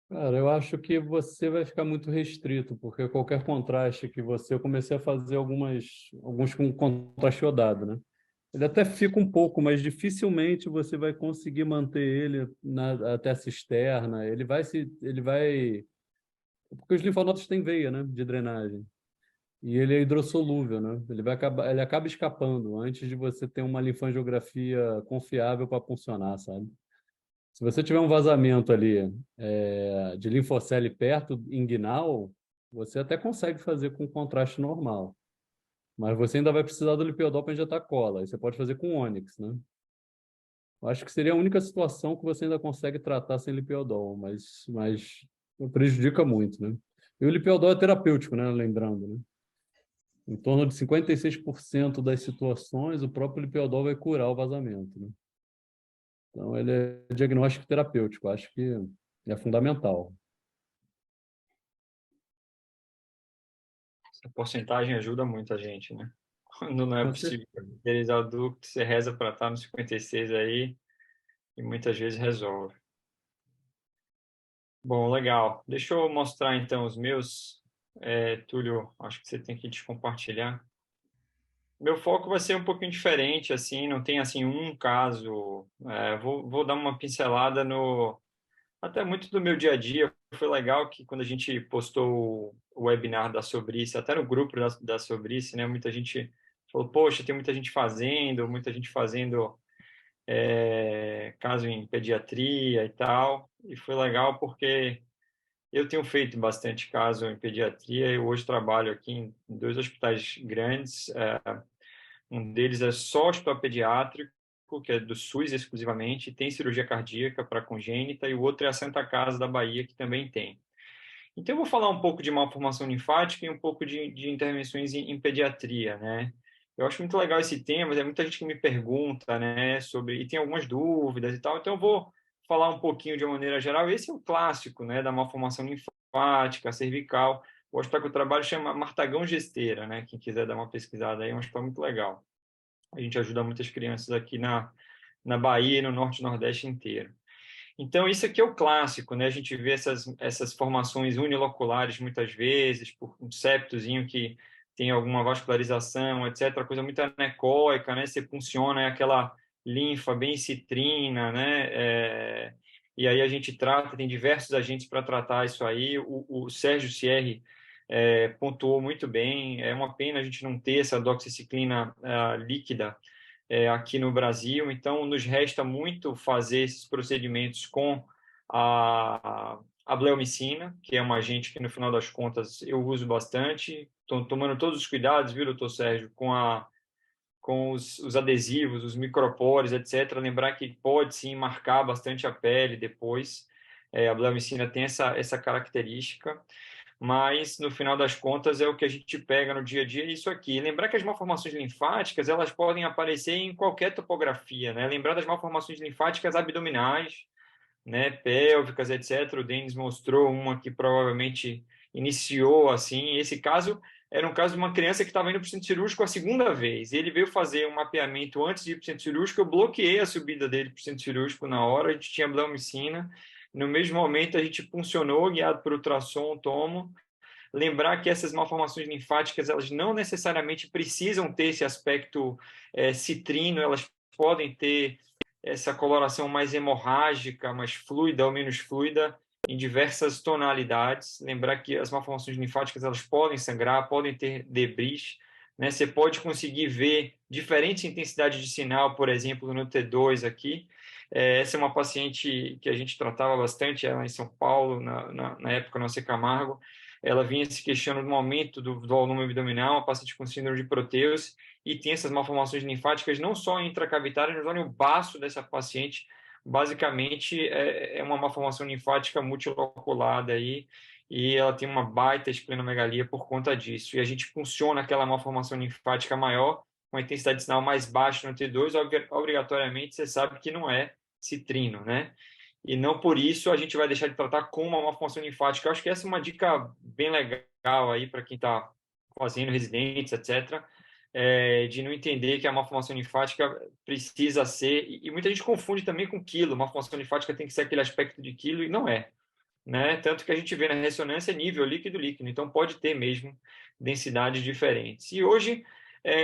Cara, eu acho que você vai ficar muito restrito, porque qualquer contraste que eu comecei a fazer alguns com contraste iodado, né? Ele até fica um pouco, mas dificilmente você vai conseguir manter ele até a cisterna. Porque os linfonodos têm veia, né, de drenagem. E ele é hidrossolúvel, né? Ele acaba escapando antes de você ter uma linfangiografia confiável para funcionar, sabe? Se você tiver um vazamento ali de linfocele perto, inguinal, você até consegue fazer com contraste normal. Mas você ainda vai precisar do lipiodol para injetar cola. Aí você pode fazer com ônix, né? Eu acho que seria a única situação que você ainda consegue tratar sem lipiodol, mas prejudica muito, né? E o lipiodol é terapêutico, né? Lembrando, né? Em torno de 56% das situações, o próprio lipiodol vai curar o vazamento, né? Então, ele é diagnóstico terapêutico, acho que é fundamental. Essa porcentagem ajuda muito a gente, né? quando não é Com cer- possível caracterizar o ducto, você reza para estar no 56 aí e muitas vezes resolve. Bom, legal. Deixa eu mostrar então os meus. Túlio, acho que você tem que descompartilhar. Meu foco vai ser um pouquinho diferente, assim, não tem assim um caso. Vou dar uma pincelada no até muito do meu dia a dia. Foi legal que quando a gente postou o webinar da Sobrice, até no grupo da Sobrice, né, muita gente falou, poxa, tem muita gente fazendo caso em pediatria e tal. E foi legal porque eu tenho feito bastante caso em pediatria. Eu hoje trabalho aqui em 2 hospitais grandes. Um deles é só hospital pediátrico, que é do SUS exclusivamente, tem cirurgia cardíaca para congênita, e o outro é a Santa Casa da Bahia, que também tem. Então, eu vou falar um pouco de malformação linfática e um pouco de intervenções em pediatria, né? Eu acho muito legal esse tema, mas é muita gente que me pergunta, né, sobre, e tem algumas dúvidas e tal, então eu vou falar um pouquinho de uma maneira geral. Esse é o clássico, né, da malformação linfática, cervical. O hospital que eu trabalho chama Martagão Gesteira, né? Quem quiser dar uma pesquisada aí, é um hospital muito legal. A gente ajuda muitas crianças aqui na Bahia e no Norte e Nordeste inteiro. Então, isso aqui é o clássico, né? A gente vê essas formações uniloculares muitas vezes, por um septozinho que tem alguma vascularização, etc. Coisa muito anecóica, né? Você funciona, é aquela linfa bem citrina, né? E aí a gente trata, tem diversos agentes para tratar isso aí. O Sérgio Sierri pontuou muito bem. É uma pena a gente não ter essa doxiciclina líquida aqui no Brasil, então nos resta muito fazer esses procedimentos com a bleomicina, que é um agente que no final das contas eu uso bastante, estou tomando todos os cuidados, viu, doutor Sérgio, com os adesivos, os micropores, etc. Lembrar que pode sim marcar bastante a pele depois. A bleomicina tem essa característica, mas no final das contas é o que a gente pega no dia a dia, isso aqui. Lembrar que as malformações linfáticas, elas podem aparecer em qualquer topografia, né? Lembrar das malformações linfáticas abdominais, né, pélvicas, etc. O Denis mostrou uma que provavelmente iniciou assim. Esse caso era um caso de uma criança que estava indo para o centro cirúrgico a segunda vez. Ele veio fazer um mapeamento antes de ir para o centro cirúrgico, eu bloqueei a subida dele para o centro cirúrgico na hora, a gente tinha bleomicina. No mesmo momento, a gente funcionou, guiado por ultrassom, tomo. Lembrar que essas malformações linfáticas, elas não necessariamente precisam ter esse aspecto citrino, elas podem ter essa coloração mais hemorrágica, mais fluida ou menos fluida, em diversas tonalidades. Lembrar que as malformações linfáticas, elas podem sangrar, podem ter debris, né? Você pode conseguir ver diferentes intensidades de sinal, por exemplo, no T2 aqui. Essa é uma paciente que a gente tratava bastante, ela em São Paulo, na época, no C. Camargo. Ela vinha se queixando do aumento do volume abdominal, uma paciente com síndrome de Proteus, e tem essas malformações linfáticas não só intracavitárias, mas olha o baço dessa paciente, basicamente é uma malformação linfática multiloculada aí, e ela tem uma baita esplenomegalia por conta disso. E a gente funciona aquela malformação linfática maior, com a intensidade de sinal mais baixa no T2, obrigatoriamente você sabe que não é citrino, né? E não por isso a gente vai deixar de tratar com uma malformação linfática. Eu acho que essa é uma dica bem legal aí para quem está fazendo residentes, etc., de não entender que a malformação linfática precisa ser, e muita gente confunde também com quilo, malformação linfática tem que ser aquele aspecto de quilo, e não é, né? Tanto que a gente vê na ressonância nível líquido-líquido, então pode ter mesmo densidades diferentes. E hoje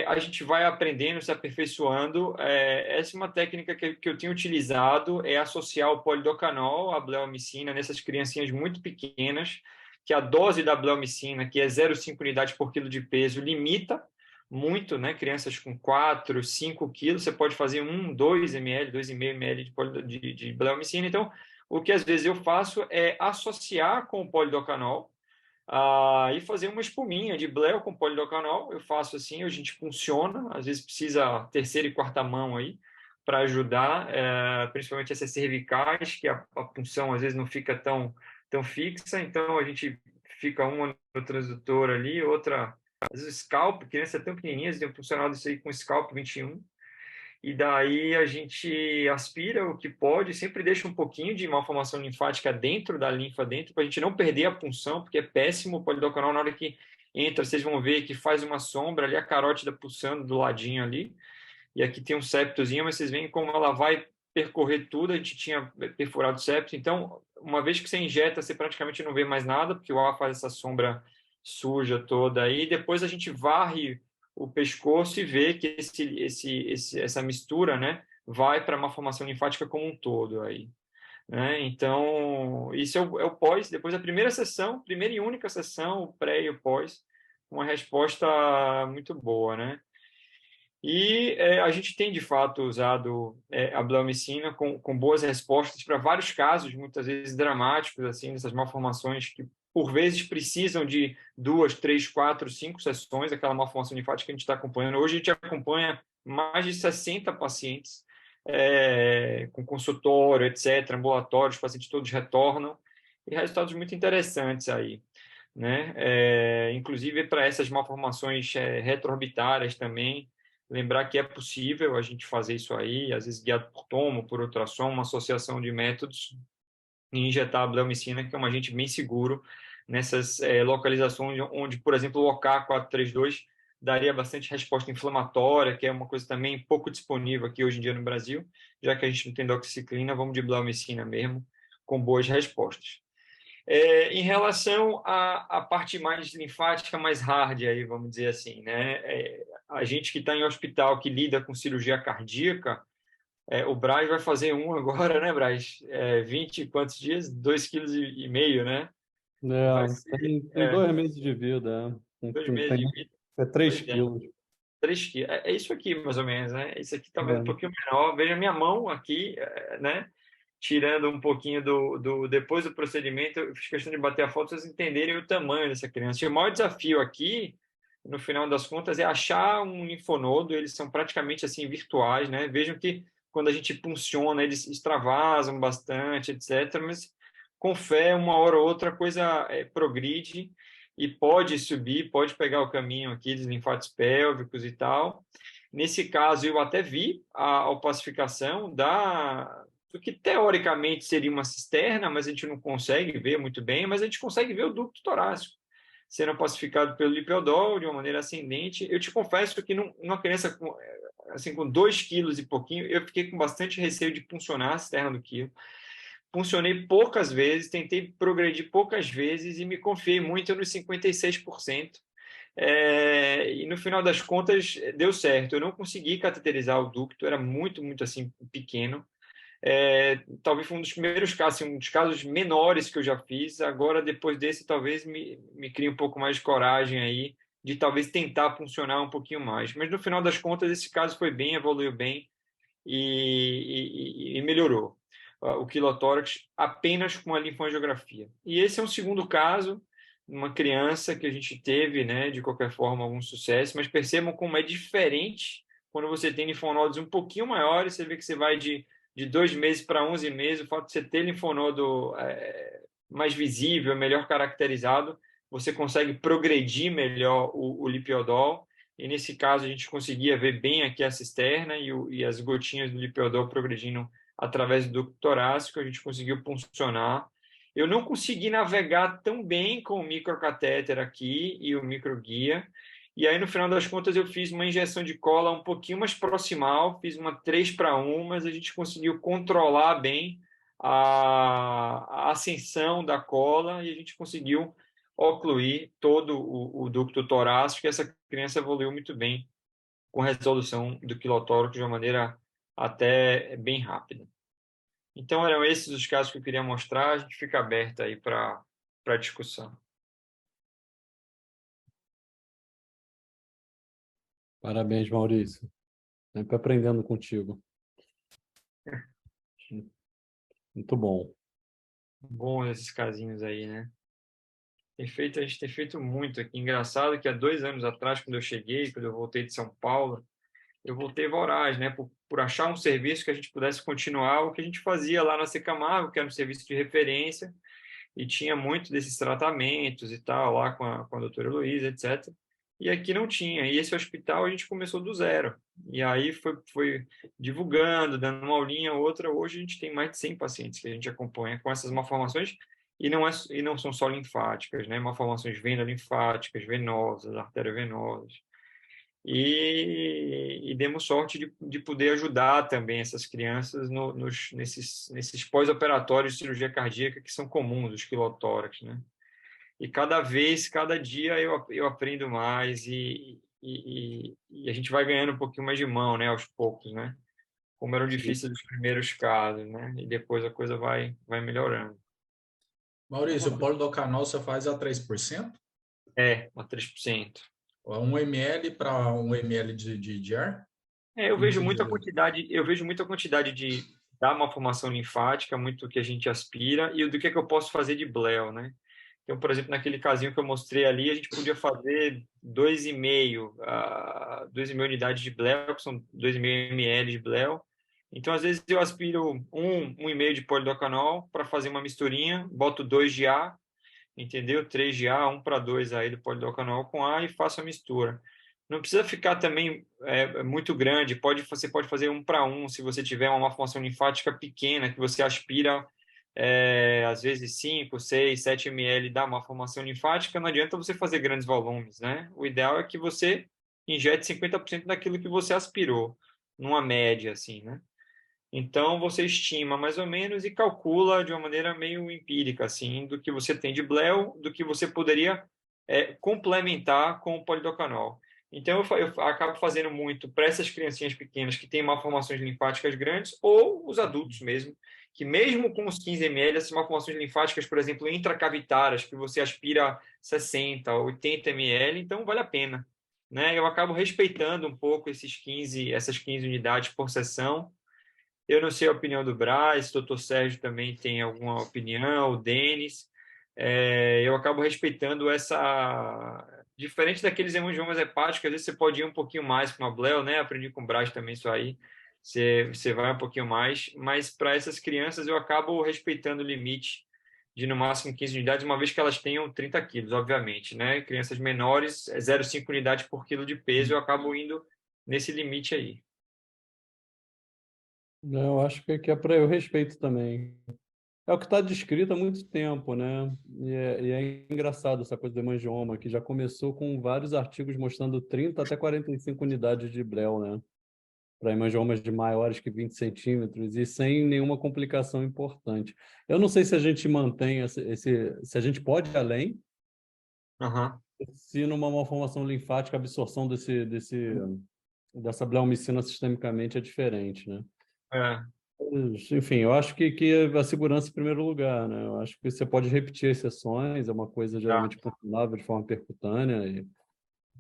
a gente vai aprendendo, se aperfeiçoando. Essa é uma técnica que eu tenho utilizado, é associar o polidocanol à bleomicina nessas criancinhas muito pequenas, que a dose da bleomicina, que é 0,5 unidades por quilo de peso, limita muito, né? Crianças com 4, 5 quilos, você pode fazer 2 ml, 2,5 ml de bleomicina. Então, o que às vezes eu faço é associar com o polidocanol e fazer uma espuminha de bleo com polidocanol. Eu faço assim, a gente funciona, às vezes precisa terceira e quarta mão aí para ajudar, principalmente essas cervicais, que a punção às vezes não fica tão fixa, então a gente fica uma no transdutor ali, outra, às vezes scalp, criança tão pequenininha, tem funcionado isso aí com scalp 21, e daí a gente aspira o que pode, sempre deixa um pouquinho de malformação linfática dentro da linfa dentro, para a gente não perder a punção, porque é péssimo o polidocanol na hora que entra, vocês vão ver que faz uma sombra ali, a carótida pulsando do ladinho ali, e aqui tem um septozinho, mas vocês veem como ela vai percorrer tudo, a gente tinha perfurado o septo, então, uma vez que você injeta, você praticamente não vê mais nada, porque o ar faz essa sombra suja toda aí, depois a gente varre o pescoço e vê que essa mistura, né, vai para uma formação linfática como um todo aí, né? Então, isso é o pós, depois da primeira sessão, primeira e única sessão, o pré e o pós, uma resposta muito boa, né? E a gente tem, de fato, usado a bleomicina com boas respostas para vários casos, muitas vezes dramáticos, assim, dessas malformações que, por vezes, precisam de 2, 3, 4, 5 sessões, aquela malformação linfática que a gente está acompanhando. Hoje a gente acompanha mais de 60 pacientes com consultório, etc., ambulatórios, os pacientes todos retornam, e resultados muito interessantes aí, né? Inclusive para essas malformações retroorbitárias também, lembrar que é possível a gente fazer isso aí, às vezes guiado por tomo, por ultrassom, uma associação de métodos, e injetar a bleomicina, que é um agente bem seguro nessas localizações onde, por exemplo, o OK432 daria bastante resposta inflamatória, que é uma coisa também pouco disponível aqui hoje em dia no Brasil, já que a gente não tem doxiciclina, vamos de bleomicina mesmo, com boas respostas. Em relação à parte mais linfática, mais hard, aí, vamos dizer assim, né? A gente que está em hospital, que lida com cirurgia cardíaca, o Braz vai fazer um agora, né, Braz? 20 e quantos dias? 2,5 kg, né? Vai ser, Tem 2 meses de vida. 2 meses de vida. É 3 Pois é, quilos. 3 quilos. É isso aqui, mais ou menos, né? Isso aqui talvez um É. pouquinho menor. Veja a minha mão aqui, né? Tirando um pouquinho depois do procedimento, eu fiz questão de bater a foto para vocês entenderem o tamanho dessa criança. E o maior desafio aqui, no final das contas, é achar um linfonodo. Eles são praticamente assim virtuais, né? Vejam que quando a gente punciona, eles extravasam bastante, etc. Mas com fé, uma hora ou outra a coisa progride e pode subir, pode pegar o caminho aqui dos linfáticos pélvicos e tal. Nesse caso, eu até vi a opacificação do que teoricamente seria uma cisterna, mas a gente não consegue ver muito bem, mas a gente consegue ver o ducto torácico sendo pacificado pelo lipiodol de uma maneira ascendente. Eu te confesso que numa criança com 2 quilos e pouquinho, eu fiquei com bastante receio de puncionar a cisterna do quilo. Funcionei poucas vezes, tentei progredir poucas vezes e me confiei muito nos 56%. E no final das contas deu certo. Eu não consegui cateterizar o ducto, era muito, muito assim pequeno. Talvez foi um dos primeiros casos, assim, um dos casos menores que eu já fiz. Agora, depois desse, talvez me crie um pouco mais de coragem aí, de talvez tentar funcionar um pouquinho mais. Mas no final das contas, esse caso foi bem, evoluiu bem e melhorou o quilotórax apenas com a linfangiografia. E esse é um segundo caso, uma criança que a gente teve, né, de qualquer forma, algum sucesso, mas percebam como é diferente quando você tem linfonodos um pouquinho maiores, você vê que você vai de 2 meses para 11 meses, o fato de você ter linfonodo mais visível, melhor caracterizado, você consegue progredir melhor o lipiodol, e nesse caso a gente conseguia ver bem aqui a cisterna e as gotinhas do lipiodol progredindo através do ducto torácico, a gente conseguiu puncionar. Eu não consegui navegar tão bem com o microcatéter aqui e o microguia, e aí no final das contas eu fiz uma injeção de cola um pouquinho mais proximal, fiz uma 3:1, mas a gente conseguiu controlar bem a ascensão da cola e a gente conseguiu ocluir todo o ducto torácico, e essa criança evoluiu muito bem com resolução do quilotórax de uma maneira até bem rápida. Então, eram esses os casos que eu queria mostrar. A gente fica aberto aí para discussão. Parabéns, Maurício. Sempre aprendendo contigo. Muito bom. Bons esses casinhos aí, né? A gente tem feito muito aqui. Engraçado que há 2 anos atrás, quando eu voltei de São Paulo, eu voltei voraz, né? Por achar um serviço que a gente pudesse continuar o que a gente fazia lá na Secamargo, que era um serviço de referência, e tinha muito desses tratamentos e tal, lá com a doutora Luísa, etc. E aqui não tinha. E esse hospital a gente começou do zero. E aí foi divulgando, dando uma aulinha, outra. Hoje a gente tem mais de 100 pacientes que a gente acompanha com essas malformações e não são só linfáticas, né? Malformações veno-linfáticas, venosas, arteriovenosas. E demos sorte de poder ajudar também essas crianças nesses pós-operatórios de cirurgia cardíaca que são comuns, os quilotórax, né? E cada dia eu aprendo mais e a gente vai ganhando um pouquinho mais de mão, né, aos poucos, né? Como eram difíceis os primeiros casos, né? E depois a coisa vai melhorando. Maurício, o polidocanol você faz a 3%? A 3%. 1 ml para 1 ml de ar? Eu vejo muita quantidade da malformação linfática, muito que a gente aspira, e do que eu posso fazer de bleo, né? Então, por exemplo, naquele casinho que eu mostrei ali, a gente podia fazer 2,5 unidades de bleo, que são 2,5 ml de bleo. Então, às vezes, eu aspiro 1,5 de polidocanol para fazer uma misturinha, boto 2 de A, entendeu? 3 de A, 1:2 aí do polidocanol com A e faço a mistura. Não precisa ficar também muito grande, você pode fazer 1:1, se você tiver uma malformação linfática pequena, que você aspira às vezes 5, 6, 7 ml da malformação linfática, não adianta você fazer grandes volumes, né? O ideal é que você injete 50% daquilo que você aspirou, numa média, assim, né? Então, você estima mais ou menos e calcula de uma maneira meio empírica, assim, do que você tem de bleo, do que você poderia complementar com o polidocanol. Então, eu acabo fazendo muito para essas criancinhas pequenas que têm malformações linfáticas grandes ou os adultos mesmo, que mesmo com os 15 ml, essas malformações linfáticas, por exemplo, intracavitárias, que você aspira 60, 80 ml, então vale a pena, né? Eu acabo respeitando um pouco essas 15 unidades por sessão. Eu não sei a opinião do Brás, o doutor Sérgio também tem alguma opinião, o Denis. Eu acabo respeitando essa... Diferente daqueles hemangiomas hepáticos, às vezes você pode ir um pouquinho mais com a Bleo, né? Aprendi com o Brás também isso aí. Você vai um pouquinho mais, mas para essas crianças eu acabo respeitando o limite de no máximo 15 unidades, uma vez que elas tenham 30 quilos, obviamente, né? Crianças menores, 0,5 unidades por quilo de peso, eu acabo indo nesse limite aí. Eu acho que é para eu respeito também. É o que está descrito há muito tempo, né? E é engraçado essa coisa do hemangioma, que já começou com vários artigos mostrando 30 até 45 unidades de Bleo, né? Para hemangiomas de maiores que 20 centímetros e sem nenhuma complicação importante. Eu não sei se a gente mantém se a gente pode ir além, Uhum. se numa malformação linfática a absorção dessa bleomicina sistemicamente é diferente, né? É. Enfim, eu acho que a segurança em primeiro lugar, né? Eu acho que você pode repetir as sessões, é uma coisa Tá. geralmente continuável de forma percutânea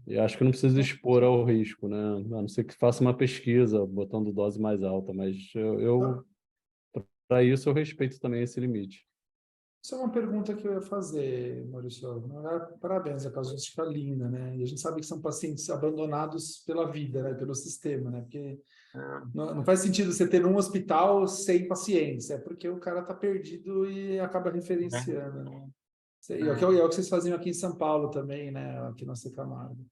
e acho que não precisa expor ao risco, né? A não ser que faça uma pesquisa botando dose mais alta, mas para isso eu respeito também esse limite. Isso é uma pergunta que eu ia fazer, Maurício. Parabéns, a casuística linda, né? E a gente sabe que são pacientes abandonados pela vida, né? Pelo sistema, né? Porque não faz sentido você ter um hospital sem pacientes, é porque o cara está perdido e acaba referenciando, né? E é o que vocês faziam aqui em São Paulo também, né? Aqui na Camargo.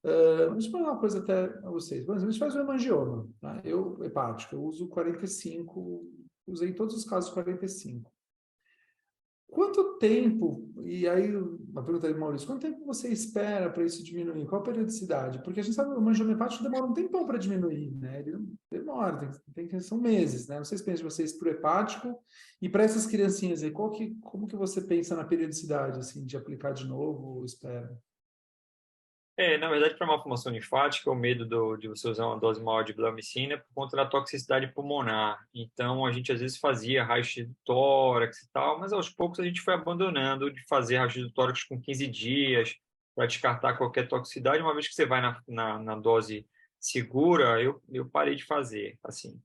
Deixa eu falar uma coisa até a vocês. Por exemplo, a gente faz o hemangioma, tá? Hepático, eu uso 45, usei em todos os casos 45. Quanto tempo, e aí uma pergunta de Maurício, quanto tempo você espera para isso diminuir? Qual a periodicidade? Porque a gente sabe que o hemangioma hepático demora um tempão para diminuir, né? Ele demora, são meses, né? Não sei se pensa de vocês para o hepático e para essas criancinhas aí, como que você pensa na periodicidade, assim, de aplicar de novo ou espera? Na verdade, para uma malformação linfática, o medo de você usar uma dose maior de bleomicina é por conta da toxicidade pulmonar. Então, a gente às vezes fazia raio-x do tórax e tal, mas aos poucos a gente foi abandonando de fazer raio-x do tórax com 15 dias para descartar qualquer toxicidade. Uma vez que você vai na dose segura, eu parei de fazer, assim.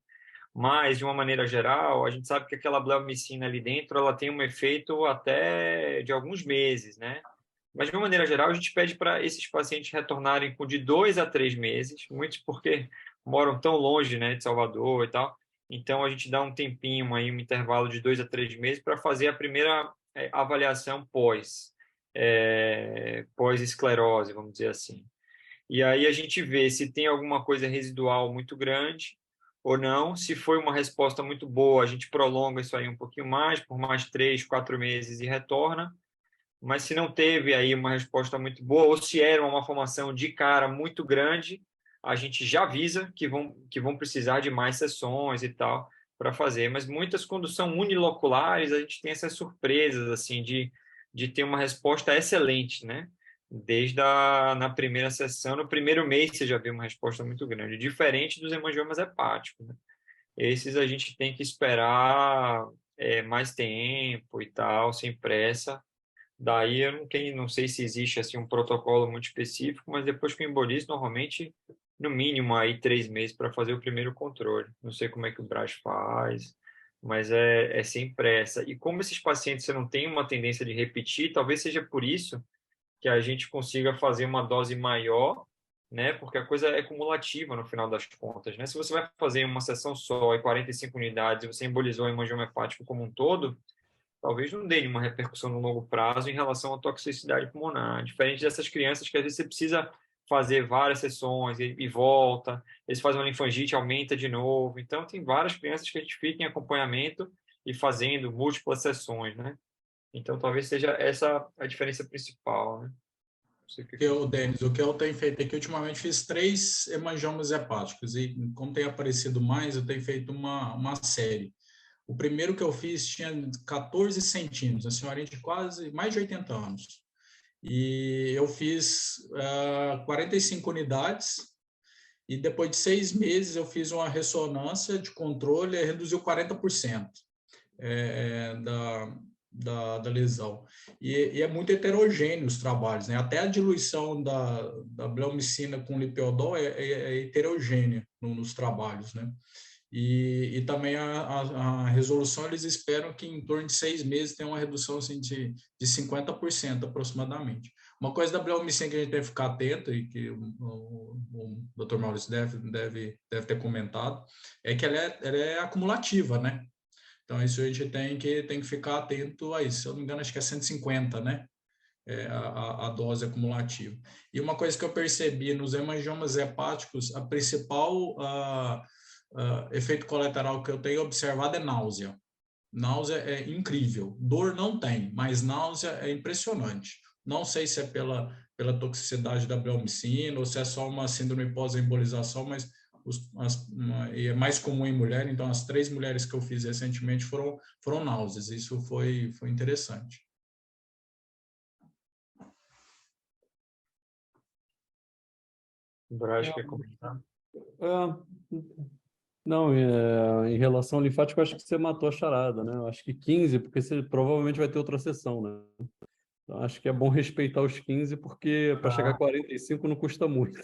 Mas, de uma maneira geral, a gente sabe que aquela bleomicina ali dentro, ela tem um efeito até de alguns meses, né? Mas, de uma maneira geral, a gente pede para esses pacientes retornarem com de 2 a 3 meses, muitos porque moram tão longe, né, de Salvador e tal. Então, a gente dá um tempinho aí, um intervalo de 2 a 3 meses para fazer a primeira avaliação pós-esclerose, vamos dizer assim. E aí a gente vê se tem alguma coisa residual muito grande ou não. Se foi uma resposta muito boa, a gente prolonga isso aí um pouquinho mais, por mais 3, 4 meses e retorna. Mas se não teve aí uma resposta muito boa, ou se era uma malformação de cara muito grande, a gente já avisa que vão precisar de mais sessões e tal para fazer. Mas muitas, quando são uniloculares, a gente tem essas surpresas, assim, de ter uma resposta excelente, né? Na primeira sessão, no primeiro mês, você já vê uma resposta muito grande, diferente dos hemangiomas hepáticos, né? Esses a gente tem que esperar mais tempo e tal, sem pressa. Daí eu não sei se existe assim um protocolo muito específico, mas depois que eu embolizo, normalmente, no mínimo aí 3 meses para fazer o primeiro controle. Não sei como é que o Brás faz, mas é sem pressa. E como esses pacientes você não tem uma tendência de repetir, talvez seja por isso que a gente consiga fazer uma dose maior, né? Porque a coisa é cumulativa no final das contas, né? Se você vai fazer uma sessão só e 45 unidades e você embolizou o hemangioma hepático como um todo, talvez não dê nenhuma repercussão no longo prazo em relação à toxicidade pulmonar. Diferente dessas crianças que às vezes você precisa fazer várias sessões e volta, eles fazem uma linfangite, aumenta de novo. Então, tem várias crianças que a gente fica em acompanhamento e fazendo múltiplas sessões, né? Então, talvez seja essa a diferença principal, né? Não sei o que Denis, o que eu tenho feito é que ultimamente fiz 3 hemangiomas hepáticos e como tem aparecido mais, eu tenho feito uma série. O primeiro que eu fiz tinha 14 centímetros, a senhorinha de quase mais de 80 anos. E eu fiz 45 unidades e depois de 6 meses eu fiz uma ressonância de controle e reduziu 40% da lesão. E é muito heterogêneo os trabalhos, né? Até a diluição da bleomicina com lipiodol é heterogênea nos trabalhos, né? E também a resolução, eles esperam que em torno de 6 meses tenha uma redução assim, de 50% aproximadamente. Uma coisa da bleomicina que a gente deve ficar atento, e que o Dr. Maurício deve ter comentado, é que ela é acumulativa, né? Então, isso a gente tem que ficar atento a isso. Se eu não me engano, acho que é 150, né? A dose acumulativa. E uma coisa que eu percebi nos hemangiomas hepáticos, a principal efeito colateral que eu tenho observado é náusea. Náusea é incrível. Dor não tem, mas náusea é impressionante. Não sei se é pela toxicidade da bleomicina ou se é só uma síndrome pós-embolização, mas e é mais comum em mulher, então as 3 mulheres que eu fiz recentemente foram náuseas. Isso foi interessante. o Brás quer comentar? Não, em relação ao linfático, eu acho que você matou a charada, né? Eu acho que 15, porque você provavelmente vai ter outra sessão, né? Então, acho que é bom respeitar os 15, porque para chegar a 45 não custa muito.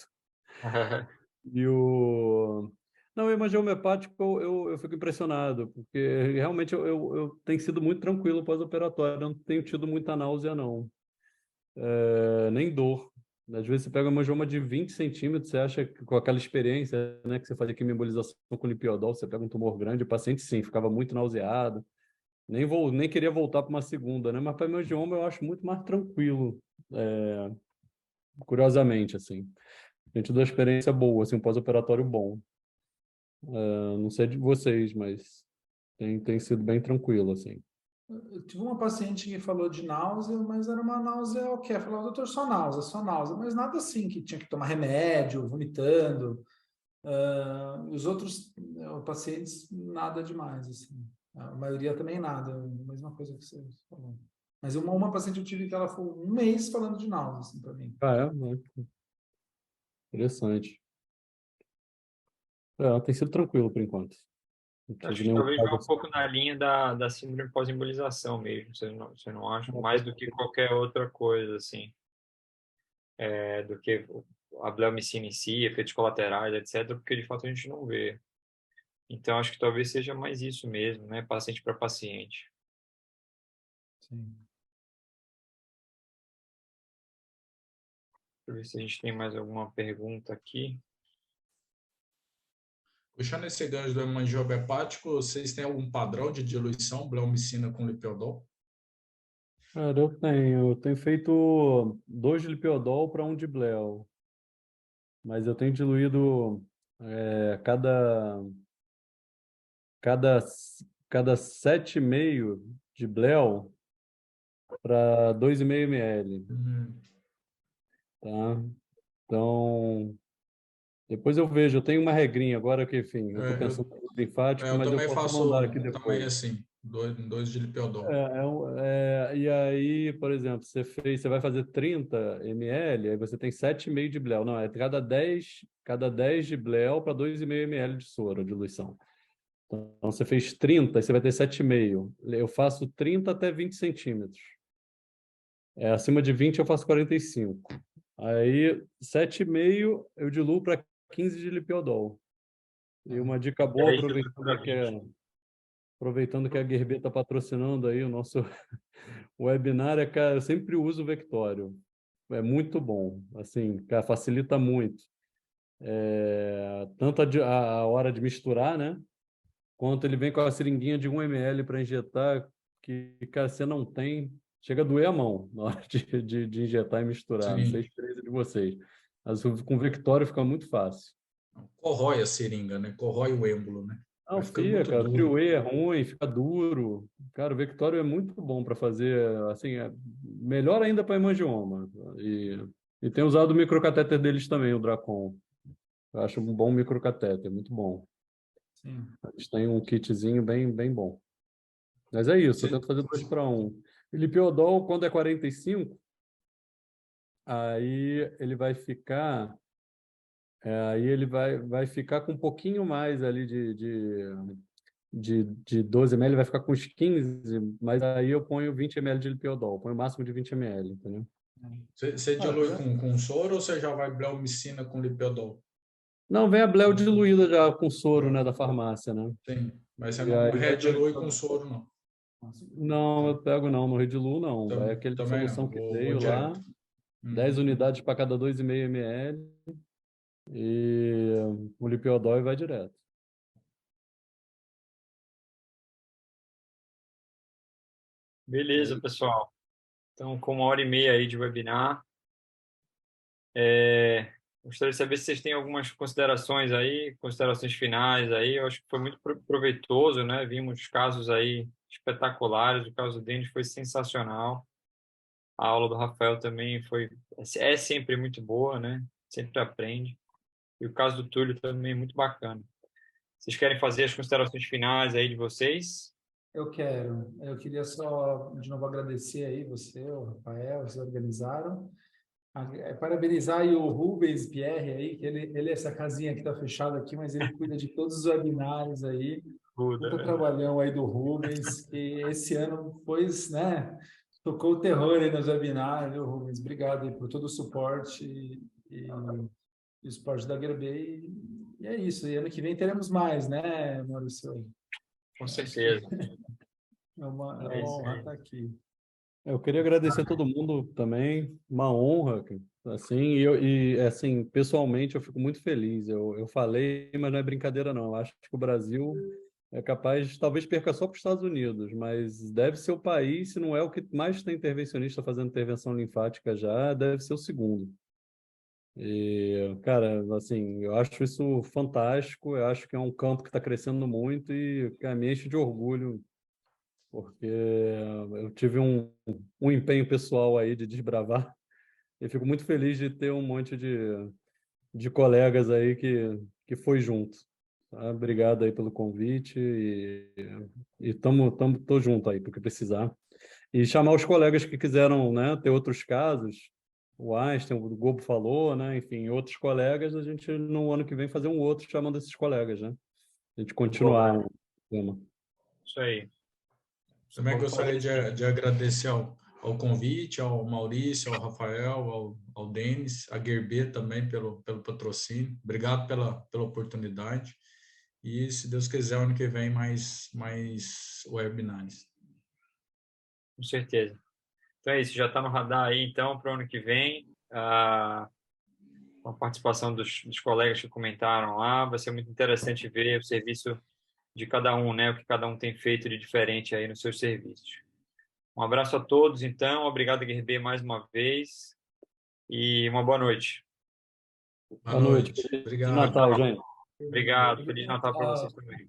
E o... Não, o hemangioma hepático eu fico impressionado, porque realmente eu tenho sido muito tranquilo pós-operatório, eu não tenho tido muita náusea, não. Nem dor. Às vezes você pega uma hemangioma de 20 centímetros, você acha que com aquela experiência, né, que você fazia quimioembolização com lipiodol, você pega um tumor grande, o paciente sim, ficava muito nauseado, nem queria voltar para uma segunda, né? Mas para hemangioma eu acho muito mais tranquilo, curiosamente, assim. A gente deu uma experiência boa, assim, um pós-operatório bom. Não sei de vocês, mas tem sido bem tranquilo, assim. Eu tive uma paciente que falou de náusea, mas era uma náusea ok. Ela falou, doutor, só náusea, mas nada assim, que tinha que tomar remédio, vomitando. Os outros pacientes, nada demais, assim. A maioria também nada, a mesma coisa que você falou. Mas uma paciente eu tive que ela foi 1 mês falando de náusea, assim, para mim. Interessante. Tem sido tranquilo por enquanto. Não tive Acho que nenhum talvez vá caso um pouco na linha da síndrome pós-embolização mesmo, você não acha? Mais do que qualquer outra coisa, assim, do que a bleomicina em si, efeitos colaterais, etc., porque de fato a gente não vê. Então, acho que talvez seja mais isso mesmo, né? Paciente para paciente. Sim. Deixa eu ver se a gente tem mais alguma pergunta aqui. Puxando esse gancho do hemangioma hepático, vocês têm algum padrão de diluição, bleomicina com lipiodol? Cara, eu tenho feito 2 de lipiodol para 1 de bleo, mas eu tenho diluído cada cada 7,5 de Bleu para 2,5 ml, tá? Então, depois eu vejo, eu tenho uma regrinha agora que, enfim, eu estou pensando no linfático, Eu mas eu também posso faço mandar aqui também depois. assim, dois de lipiodol. E aí, por exemplo, você vai fazer 30 ml, aí você tem 7,5 de Bleu. Não, é cada 10 de Bleu para 2,5 ml de soro, de diluição. Então, você fez 30, aí você vai ter 7,5. Eu faço 30 até 20 centímetros. Acima de 20 eu faço 45. Aí, 7,5 eu diluo para 15 de lipiodol. E uma dica E boa, aí, diluiu para 20. aproveitando que a Gerber está patrocinando aí o nosso webinar, cara, eu sempre uso o Vectório. É muito bom, assim, cara, facilita muito. Tanto a hora de misturar, né? Quanto ele vem com a seringuinha de 1 ml para injetar, que, cara, você não tem... Chega a doer a mão na hora de injetar e misturar. Não sei a Sim. experiência de vocês. Mas com o Vectório fica muito fácil. Corrói a seringa, né? Corrói o êmbolo, né? Não Vai ficando muito fica, duro. Triway é ruim, fica duro. Cara, o Vectório é muito bom para fazer, assim, melhor ainda para hemangioma. E tem usado o microcatéter deles também, o Dracon. Eu acho um bom microcatéter, muito bom. Sim. Eles têm um kitzinho bem bom. Mas é isso, eu Você- tento fazer 2-1. E Lipiodol, quando é 45, aí ele vai ficar, vai ficar com um pouquinho mais ali de 12 ml, vai ficar com uns 15, mas aí eu ponho 20 ml de lipiodol, ponho o máximo de 20 ml, entendeu? Você Ah, dilui tá. com soro ou você já vai bleomicina com lipiodol? Não, vem a Bleu diluída já com soro, né, da farmácia, né? Sim, mas você E não aí vai redilui com Então, soro, não. Não, eu Tá? pego não, no Redilu não. Vai aquele de Também não, solução que vou veio lá, direto. 10 Uhum. unidades para cada 2,5 ml e o lipiodol vai direto. Beleza, Aí, pessoal. Então, com 1h30 aí de webinar, gostaria de saber se vocês têm algumas considerações aí, considerações finais aí. Eu acho que foi muito proveitoso, né? Vimos casos aí espetaculares. O caso do Denis foi sensacional. A aula do Rafael também é sempre muito boa, né? Sempre aprende. E o caso do Túlio também é muito bacana. Vocês querem fazer as considerações finais aí de vocês? eu quero. Eu queria só, de novo, agradecer aí você, o Rafael, vocês organizaram. Parabenizar aí o Rubens Pierre aí, que ele é essa casinha que está fechada aqui, mas ele cuida de todos os webinários aí. Tudo, Puta né? trabalhão aí do Rubens, que esse ano pois, né, tocou o terror aí nos webinários, viu, Rubens? Obrigado aí por todo o suporte e o suporte da GRB. E é isso. E ano que vem teremos mais, né, Maurício? Com Eu acho que certeza. é É uma isso honra aí. estar aqui. eu queria agradecer a todo mundo também, uma honra, assim, assim, pessoalmente eu fico muito feliz. Eu falei, mas não é brincadeira não. Eu acho que o Brasil é capaz, talvez perca só para os Estados Unidos, mas deve ser o país, se não é o que mais tem intervencionista fazendo intervenção linfática já, deve ser o segundo. E, cara, assim, eu acho isso fantástico, eu acho que é um campo que está crescendo muito e que me enche de orgulho, porque eu tive um empenho pessoal aí de desbravar e fico muito feliz de ter um monte de colegas aí que foi junto. Tá? Obrigado aí pelo convite e tô junto aí, porque precisar. E chamar os colegas que quiseram, né, ter outros casos, o Einstein, o Gobo falou, né, enfim, outros colegas, a gente no ano que vem fazer um outro chamando esses colegas, né? A gente continuar Boa, o tema. isso aí. Também Vamos gostaria fazer sim. de agradecer ao convite, ao Maurício, ao Rafael, ao Denis, a Gerber também pelo patrocínio. Obrigado pela oportunidade. E, se Deus quiser, ano que vem, mais webinars. Com certeza. Então é isso, já está no radar aí, então, para o ano que vem, com a participação dos colegas que comentaram lá, vai ser muito interessante ver o serviço de cada um, né? O que cada um tem feito de diferente aí nos seus serviços. Um abraço a todos, então. Obrigado, Guerreiro, mais uma vez. E uma boa noite. Boa Boa noite, noite. Feliz Obrigado. Natal, gente. Obrigado. Feliz Feliz Natal para vocês Natal. também.